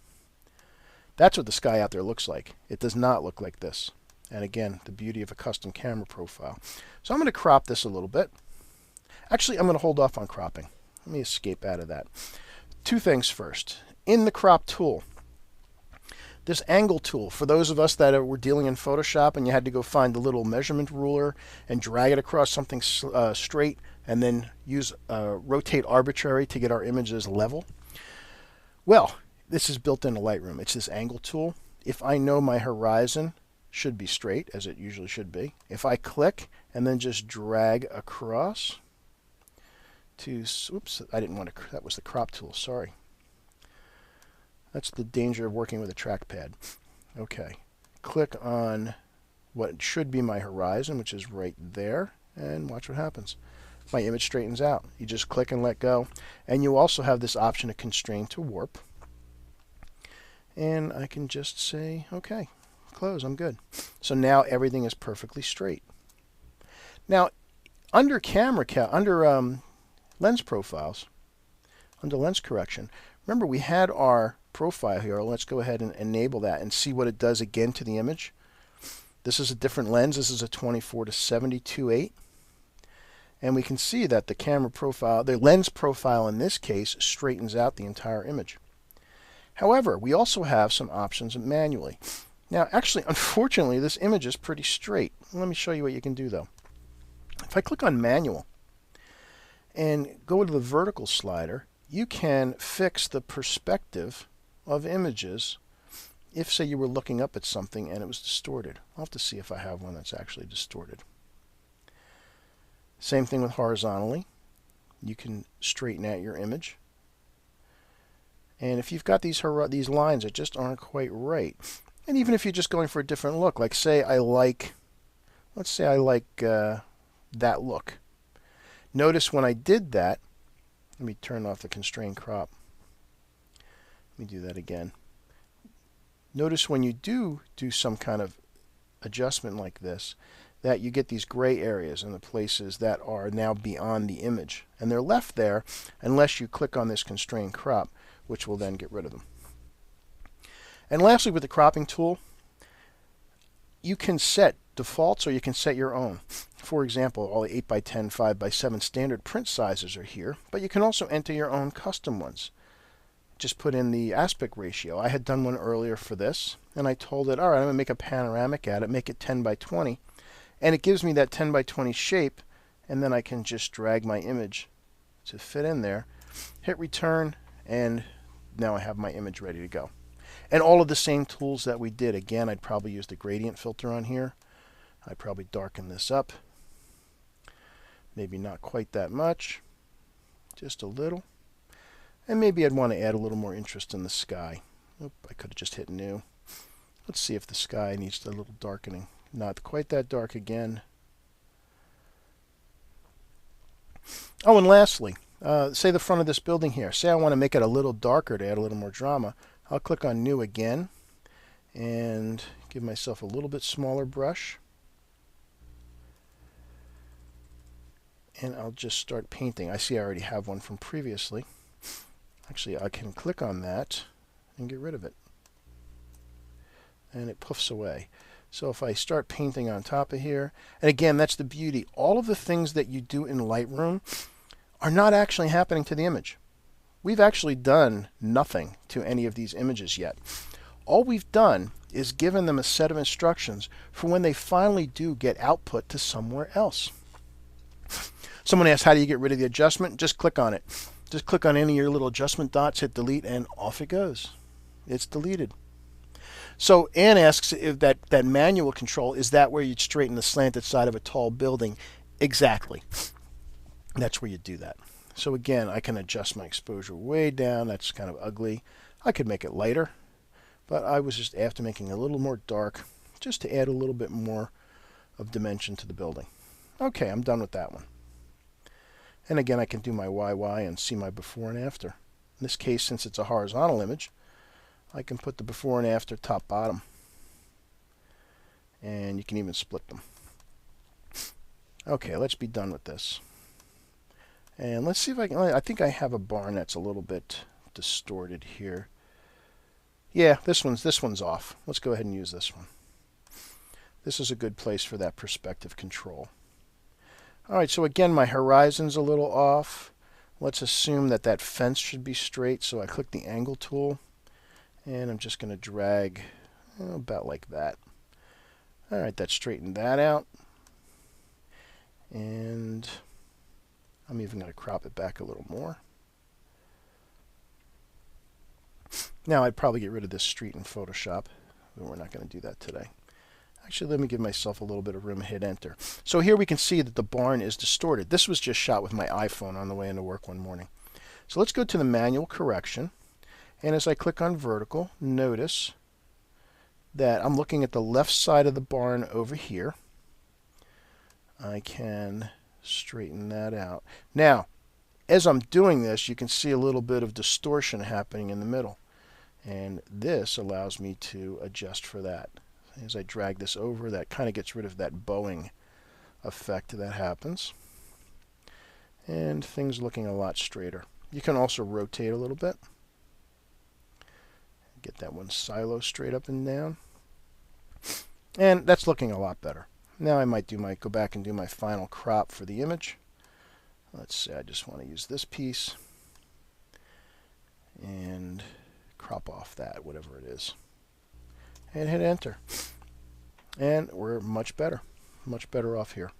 That's what the sky out there looks like. It does not look like this. And again, the beauty of a custom camera profile. So I'm going to crop this a little bit. Actually, I'm going to hold off on cropping. Let me escape out of that. Two things first. In the crop tool, this angle tool, for those of us that were dealing in Photoshop and you had to go find the little measurement ruler and drag it across something straight and then use rotate arbitrary to get our images level. Well, this is built into Lightroom. It's this angle tool. If I know my horizon should be straight, as it usually should be, if I click and then just drag across to, oops, I didn't want to, that was the crop tool, sorry. That's the danger of working with a trackpad. Okay, click on what should be my horizon, which is right there, and watch what happens. My image straightens out. You just click and let go. And you also have this option to constrain to warp. And I can just say, okay, close, I'm good. So now everything is perfectly straight. Now, under lens profiles, under lens correction, remember we had our profile here. Let's go ahead and enable that and see what it does again to the image. This is a different lens. This is a 24 to 72/8. And we can see that the camera profile, the lens profile in this case, straightens out the entire image. However, we also have some options manually. Now, actually, unfortunately, this image is pretty straight. Let me show you what you can do, though. If I click on Manual and go to the vertical slider, you can fix the perspective of images if, say, you were looking up at something and it was distorted. I'll have to see if I have one that's actually distorted. Same thing with horizontally. You can straighten out your image. And if you've got these lines that just aren't quite right, and even if you're just going for a different look, like say let's say I like that look. Notice when I did that, let me turn off the Constraint Crop. Let me do that again. Notice when you do some kind of adjustment like this, that you get these gray areas in the places that are now beyond the image. And they're left there unless you click on this Constraint Crop, which will then get rid of them. And lastly, with the cropping tool, you can set defaults or you can set your own. For example, all the 8x10, 5x7 standard print sizes are here, but you can also enter your own custom ones. just put in the aspect ratio. I had done one earlier for this, and I told it, all right, I'm going to make a panoramic at it, make it 10 by 20, and it gives me that 10 by 20 shape, and then I can just drag my image to fit in there, hit return, and now I have my image ready to go. And all of the same tools that we did. Again, I'd probably use the gradient filter on here. I'd probably darken this up. Maybe not quite that much, just a little. And maybe I'd want to add a little more interest in the sky. Oop, I could have just hit new. Let's see if the sky needs a little darkening. Not quite that dark again. Oh, and lastly, say the front of this building here. Say I want to make it a little darker to add a little more drama. I'll click on New again and give myself a little bit smaller brush. And I'll just start painting. I see I already have one from previously. Actually, I can click on that and get rid of it. And it puffs away. So if I start painting on top of here, and again, that's the beauty. All of the things that you do in Lightroom are not actually happening to the image. We've actually done nothing to any of these images yet. All we've done is given them a set of instructions for when they finally do get output to somewhere else. Someone asked, how do you get rid of the adjustment? Just click on it. Just click on any of your little adjustment dots, hit delete, and off it goes. It's deleted. So Ann asks if that manual control, is that where you'd straighten the slanted side of a tall building? Exactly. That's where you do that. So again, I can adjust my exposure way down. That's kind of ugly. I could make it lighter, but I was just after making it a little more dark just to add a little bit more of dimension to the building. Okay, I'm done with that one. And again, I can do my YY and see my before and after. In this case, since it's a horizontal image, I can put the before and after top bottom. And you can even split them. Okay, let's be done with this. And let's see if I can, I think I have a barn that's a little bit distorted here. Yeah, this one's off. Let's go ahead and use this one. This is a good place for that perspective control. Alright, so again, my horizon's a little off. Let's assume that that fence should be straight, so I click the angle tool, and I'm just going to drag about like that. Alright, that straightened that out. And I'm even going to crop it back a little more. Now I'd probably get rid of this street in Photoshop, but we're not going to do that today. Actually, let me give myself a little bit of room and hit enter. So here we can see that the barn is distorted. This was just shot with my iPhone on the way into work one morning. So let's go to the manual correction. And as I click on vertical, notice that I'm looking at the left side of the barn over here. I can straighten that out. Now, as I'm doing this, you can see a little bit of distortion happening in the middle. And this allows me to adjust for that. As I drag this over, that kind of gets rid of that bowing effect that happens. And things looking a lot straighter. You can also rotate a little bit. Get that one silo straight up and down. And that's looking a lot better. Now I might go back and do my final crop for the image. Let's say I just want to use this piece and crop off that, whatever it is. And hit enter. And we're much better off here.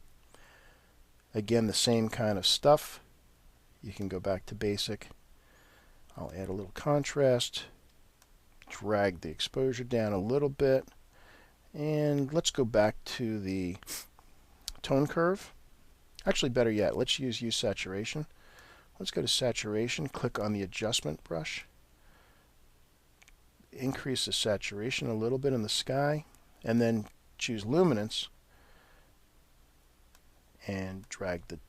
Again, the same kind of stuff. You can go back to basic. I'll add a little contrast, drag the exposure down a little bit, and let's go back to the tone curve. Actually, better yet, let's use saturation. Let's go to saturation, click on the adjustment brush, increase the saturation a little bit in the sky, and then choose luminance and drag the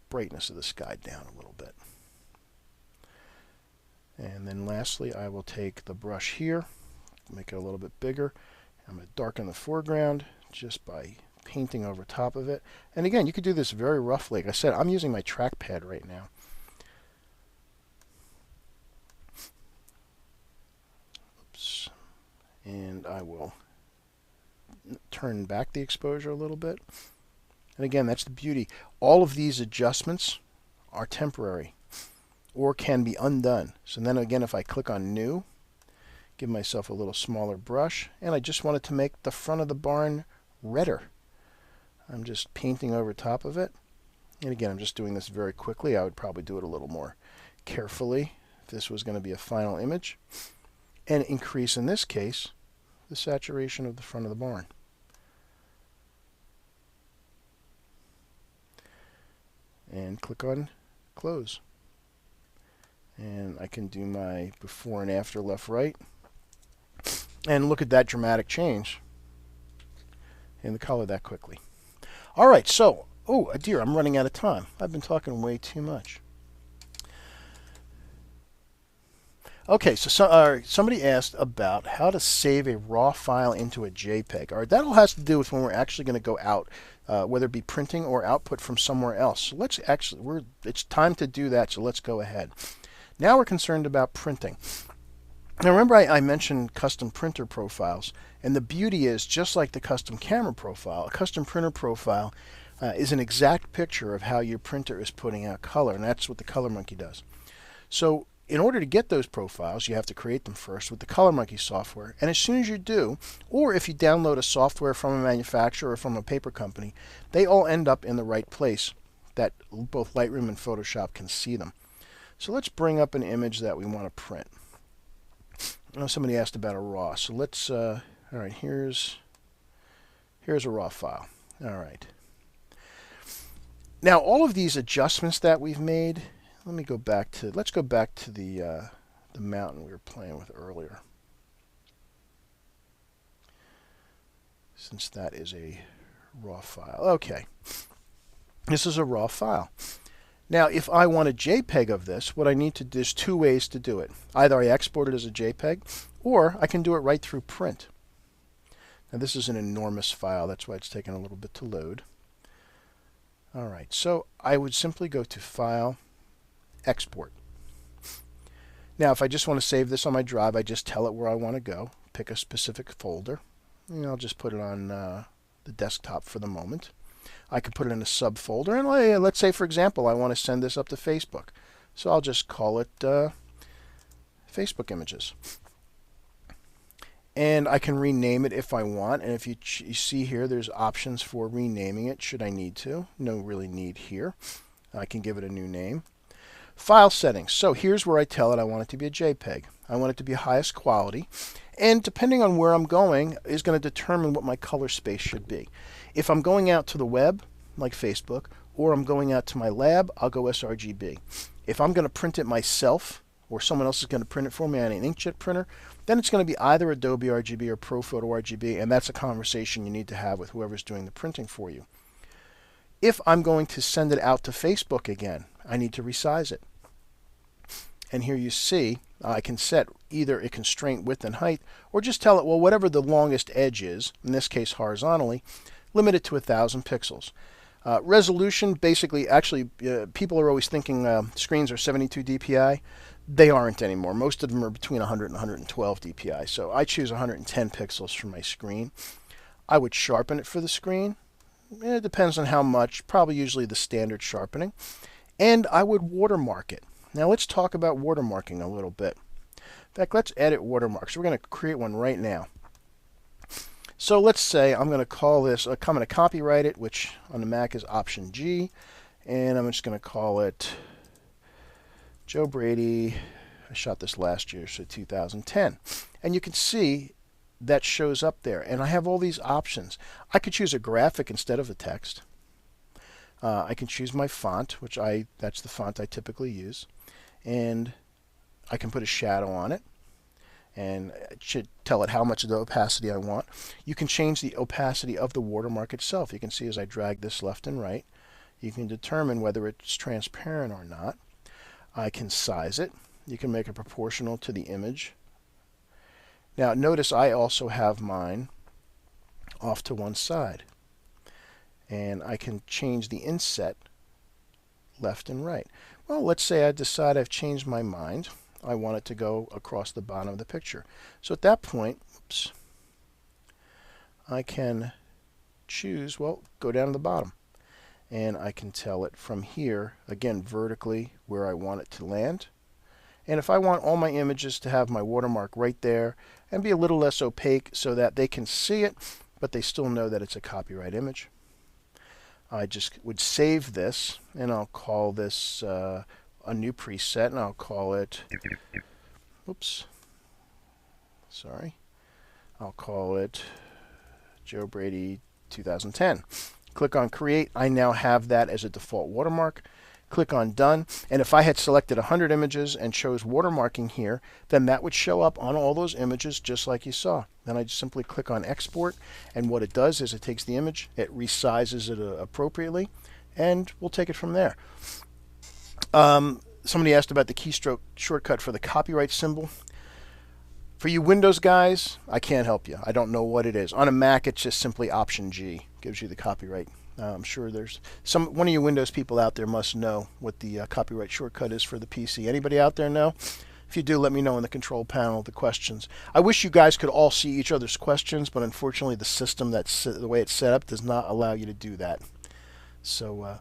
brightness of the sky down a little bit. And then lastly, I will take the brush here, make it a little bit bigger. I'm going to darken the foreground just by painting over top of it. And again, you could do this very roughly. Like I said, I'm using my trackpad right now. Oops. And I will turn back the exposure a little bit. And again, that's the beauty. All of these adjustments are temporary. or can be undone. So then again, if I click on New, give myself a little smaller brush, and I just wanted to make the front of the barn redder. I'm just painting over top of it. And again, I'm just doing this very quickly. I would probably do it a little more carefully if this was going to be a final image. And increase, in this case, the saturation of the front of the barn. And click on Close. And I can do my before and after left right. And look at that dramatic change in the color that quickly. All right, so, oh dear, I'm running out of time. I've been talking way too much. Okay, so somebody asked about how to save a raw file into a JPEG. All right, that all has to do with when we're actually going to go out, whether it be printing or output from somewhere else. So let's actually, it's time to do that, so let's go ahead. Now we're concerned about printing. Now remember I mentioned custom printer profiles, and the beauty is, just like the custom camera profile, a custom printer profile is an exact picture of how your printer is putting out color, and that's what the Color Monkey does. So in order to get those profiles, you have to create them first with the Color Monkey software, and as soon as you do, or if you download a software from a manufacturer or from a paper company, they all end up in the right place that both Lightroom and Photoshop can see them. So let's bring up an image that we want to print. Somebody asked about a raw, so let's, all right, here's a raw file. All right. Now all of these adjustments that we've made, let's go back to the mountain we were playing with earlier, since that is a raw file. Okay, this is a raw file. Now, if I want a JPEG of this, what I need to do, there's two ways to do it. Either I export it as a JPEG, or I can do it right through print. Now, this is an enormous file. That's why it's taking a little bit to load. All right, so I would simply go to File, Export. Now, if I just want to save this on my drive, I just tell it where I want to go, pick a specific folder, and I'll just put it on the desktop for the moment. I could put it in a subfolder, and let's say, for example, I want to send this up to Facebook. So I'll just call it Facebook Images. And I can rename it if I want, and if you see here, there's options for renaming it should I need to. No really need here. I can give it a new name. File settings. So here's where I tell it I want it to be a JPEG. I want it to be highest quality, and depending on where I'm going is going to determine what my color space should be. If I'm going out to the web, like Facebook, or I'm going out to my lab, I'll go sRGB. If I'm going to print it myself, or someone else is going to print it for me on an inkjet printer, then it's going to be either Adobe RGB or ProPhoto RGB, and that's a conversation you need to have with whoever's doing the printing for you. If I'm going to send it out to Facebook again, I need to resize it. And here you see, I can set either a constraint width and height, or just tell it, well, whatever the longest edge is, in this case horizontally, limit it to 1,000 pixels. Resolution, basically, actually, people are always thinking screens are 72 dpi. They aren't anymore. Most of them are between 100 and 112 dpi. So I choose 110 pixels for my screen. I would sharpen it for the screen. It depends on how much, probably usually the standard sharpening. And I would watermark it. Now let's talk about watermarking a little bit. In fact, let's edit watermarks. We're going to create one right now. So let's say I'm going to call this, I'm going to copyright it, which on the Mac is Option G, and I'm just going to call it Joe Brady. I shot this last year, so 2010. And you can see that shows up there, and I have all these options. I could choose a graphic instead of a text. I can choose my font, which that's the font I typically use, and I can put a shadow on it. And it should tell it how much of the opacity I want. You can change the opacity of the watermark itself. You can see as I drag this left and right, you can determine whether it's transparent or not. I can size it. You can make it proportional to the image. Now notice I also have mine off to one side. And I can change the inset left and right. Well, let's say I decide I've changed my mind. I want it to go across the bottom of the picture. So at that point, oops, I can choose, well, go down to the bottom. and I can tell it from here, again, vertically where I want it to land. And if I want all my images to have my watermark right there and be a little less opaque so that they can see it, but they still know that it's a copyright image, I just would save this, and I'll call this a new preset, and I'll call it, oops, sorry, I'll call it Joe Brady 2010. Click on Create. I now have that as a default watermark. Click on Done, and if I had selected 100 images and chose watermarking here, then that would show up on all those images just like you saw. Then I just simply click on Export, and what it does is it takes the image, it resizes it appropriately, and we'll take it from there. Somebody asked about the keystroke shortcut for the copyright symbol. For you Windows guys, I can't help you. I don't know what it is. On a Mac, it's just simply Option G. Gives you the copyright. I'm sure there's one of you Windows people out there must know what the copyright shortcut is for the PC. Anybody out there know? If you do, let me know in the control panel the questions. I wish you guys could all see each other's questions, but unfortunately the system, the way it's set up, does not allow you to do that. So,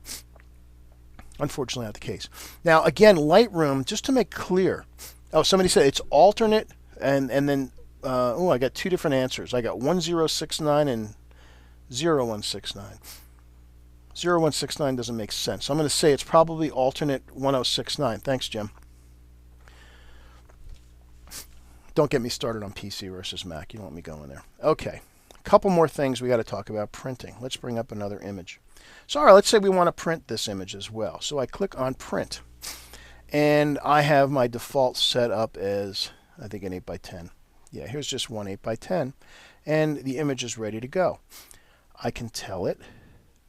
unfortunately not the case. Now, again, Lightroom, just to make clear. Oh, somebody said it's alternate, and then, oh, I got two different answers. I got 1069 and 0169. 0169 doesn't make sense. So I'm going to say it's probably alternate 1069. Thanks, Jim. Don't get me started on PC versus Mac. You don't want me going there. Okay. A couple more things we got to talk about printing. Let's bring up another image. So, all right, let's say we want to print this image as well. So I click on Print. And I have my default set up as, I think, an 8x10. Yeah, here's just one 8x10. And the image is ready to go. I can tell it.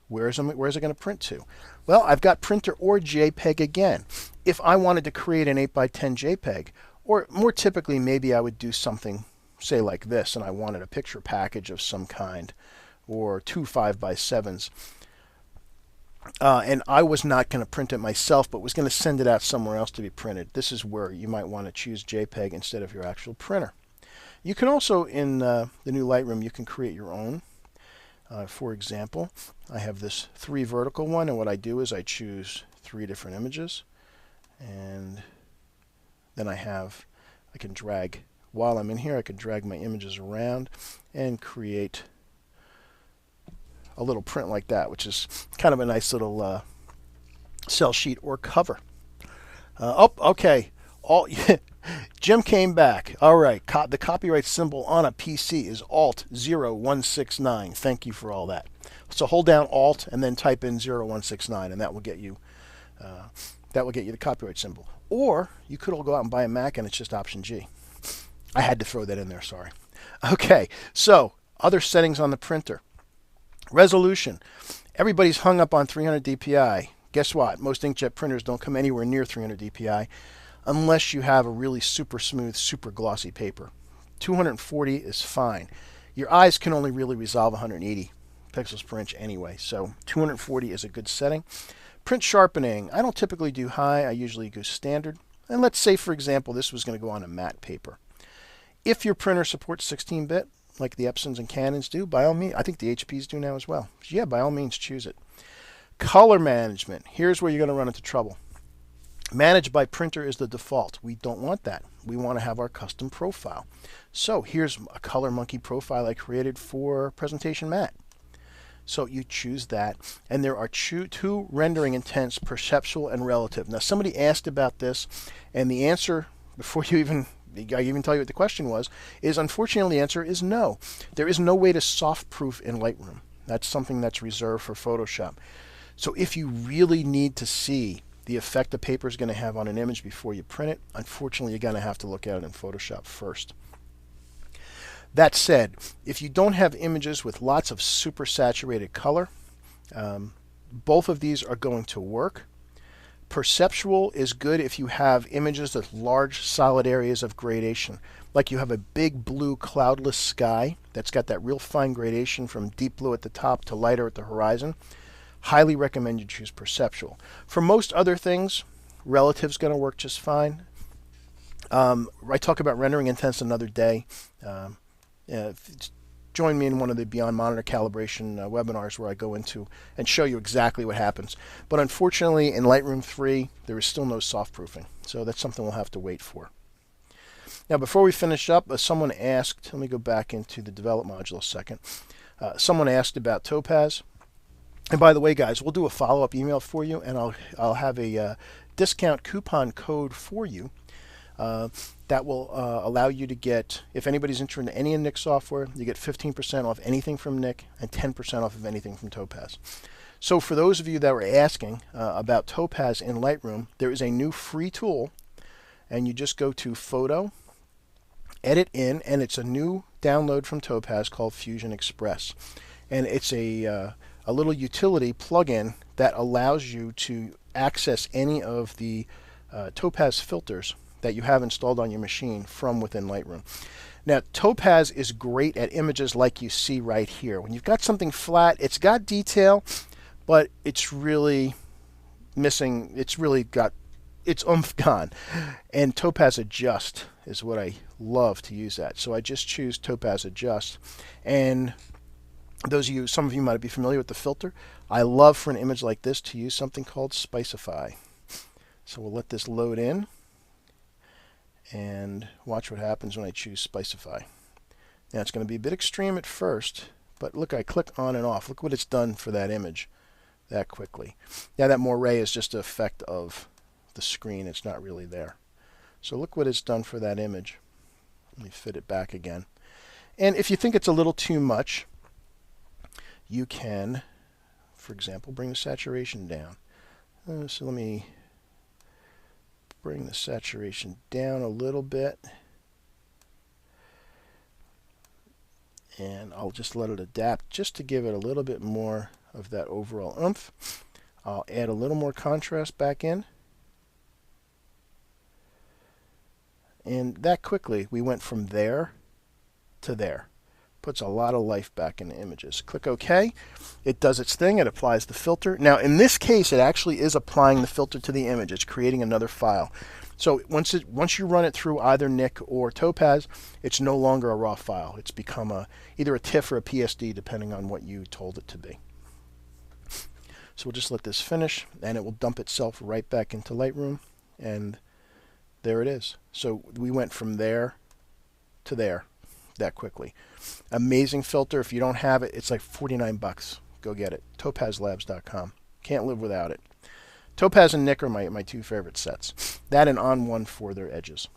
Where is it going to print to? Well, I've got printer or JPEG again. If I wanted to create an 8x10 JPEG, or more typically maybe I would do something, say like this, and I wanted a picture package of some kind, or two 5x7s, and I was not going to print it myself, but was going to send it out somewhere else to be printed. This is where you might want to choose JPEG instead of your actual printer. You can also, in the new Lightroom, you can create your own. For example, I have this 3 vertical one, and what I do is I choose 3 different images, and then I can drag, while I'm in here, I can drag my images around and create a little print like that, which is kind of a nice little cell sheet or cover. Oh, okay. Jim came back. All right. The copyright symbol on a PC is Alt 0169. Thank you for all that. So hold down Alt and then type in 0169, and that will get you the copyright symbol. Or you could all go out and buy a Mac, and it's just Option G. I had to throw that in there. Sorry. Okay. So other settings on the printer. Resolution. Everybody's hung up on 300 dpi. Guess what? Most inkjet printers don't come anywhere near 300 dpi. Unless you have a really super smooth, super glossy paper. 240 is fine. Your eyes can only really resolve 180 pixels per inch anyway, so 240 is a good setting. Print sharpening, I don't typically do high, I usually go standard. And let's say, for example, this was going to go on a matte paper. If your printer supports 16-bit, like the Epsons and Canons do, by all means, I think the HPs do now as well. Yeah, by all means, choose it. Color management, here's where you're going to run into trouble. Managed by printer is the default. We don't want that. We want to have our custom profile. So here's a Color Monkey profile I created for Presentation Matte. So you choose that, and there are two rendering intents, perceptual and relative. Now somebody asked about this, and the answer, before I even tell you what the question was, is unfortunately the answer is no. There is no way to soft proof in Lightroom. That's something that's reserved for Photoshop. So if you really need to see the effect the paper is going to have on an image before you print it, unfortunately you're going to have to look at it in Photoshop first. That said, if you don't have images with lots of super saturated color, both of these are going to work. Perceptual is good if you have images with large solid areas of gradation, like you have a big blue cloudless sky that's got that real fine gradation from deep blue at the top to lighter at the horizon. Highly recommend you choose Perceptual. For most other things, Relative's going to work just fine. I talk about rendering intents another day. join me in one of the Beyond Monitor calibration webinars where I go into and show you exactly what happens. But unfortunately, in Lightroom 3, there is still no soft proofing. So that's something we'll have to wait for. Now, before we finish up, someone asked, let me go back into the develop module a second. Someone asked about Topaz. And by the way, guys, we'll do a follow-up email for you, and I'll have a discount coupon code for you that will allow you to get, if anybody's interested in any of Nick's software, you get 15% off anything from Nick and 10% off of anything from Topaz. So for those of you that were asking about Topaz in Lightroom, there is a new free tool, and you just go to Photo, Edit In, and it's a new download from Topaz called Fusion Express. And it's a little utility plugin that allows you to access any of the Topaz filters that you have installed on your machine from within Lightroom. Now, Topaz is great at images like you see right here. When you've got something flat, it's got detail, but it's really missing, it's really got its oomph gone. And Topaz Adjust is what I love to use that. So I just choose Topaz Adjust. And those of you, some of you might be familiar with the filter. I love for an image like this to use something called Spicify. So we'll let this load in and watch what happens when I choose Spicify. Now it's going to be a bit extreme at first, but look, I click on and off. Look what it's done for that image that quickly. Now that moire is just an effect of the screen. It's not really there. So look what it's done for that image. Let me fit it back again. And if you think it's a little too much, you can, for example, bring the saturation down. So let me bring the saturation down a little bit. And I'll just let it adapt just to give it a little bit more of that overall oomph. I'll add a little more contrast back in. And that quickly, we went from there to there. Puts a lot of life back into images. Click OK. It does its thing. It applies the filter. Now, in this case, it actually is applying the filter to the image. It's creating another file. So once you run it through either Nick or Topaz, it's no longer a raw file. It's become either a TIFF or a PSD, depending on what you told it to be. So we'll just let this finish, and it will dump itself right back into Lightroom, and there it is. So we went from there to there that quickly. Amazing filter. If you don't have it, it's like 49 bucks. Go get it. TopazLabs.com. Can't live without it. Topaz and Nick are my two favorite sets. That and On One for their edges.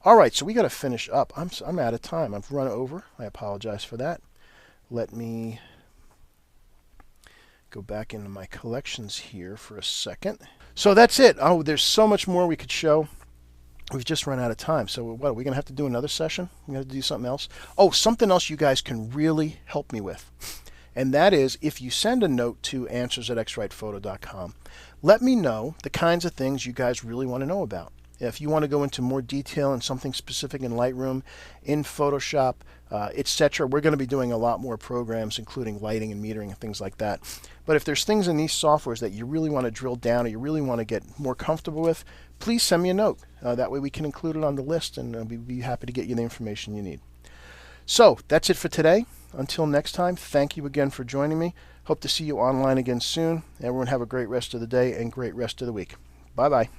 All right, so we got to finish up. I'm out of time. I've run over. I apologize for that. Let me go back into my collections here for a second. So that's it. Oh, there's so much more we could show. We've just run out of time. So what, are we going to have to do another session? We're going to do something else? Oh, something else you guys can really help me with. And that is, if you send a note to answers@xritephoto.com, let me know the kinds of things you guys really want to know about. If you want to go into more detail on something specific in Lightroom, in Photoshop, etc., we're going to be doing a lot more programs, including lighting and metering and things like that. But if there's things in these softwares that you really want to drill down or you really want to get more comfortable with, please send me a note. That way we can include it on the list, and we'd be happy to get you the information you need. So that's it for today. Until next time, thank you again for joining me. Hope to see you online again soon. Everyone have a great rest of the day and great rest of the week. Bye-bye.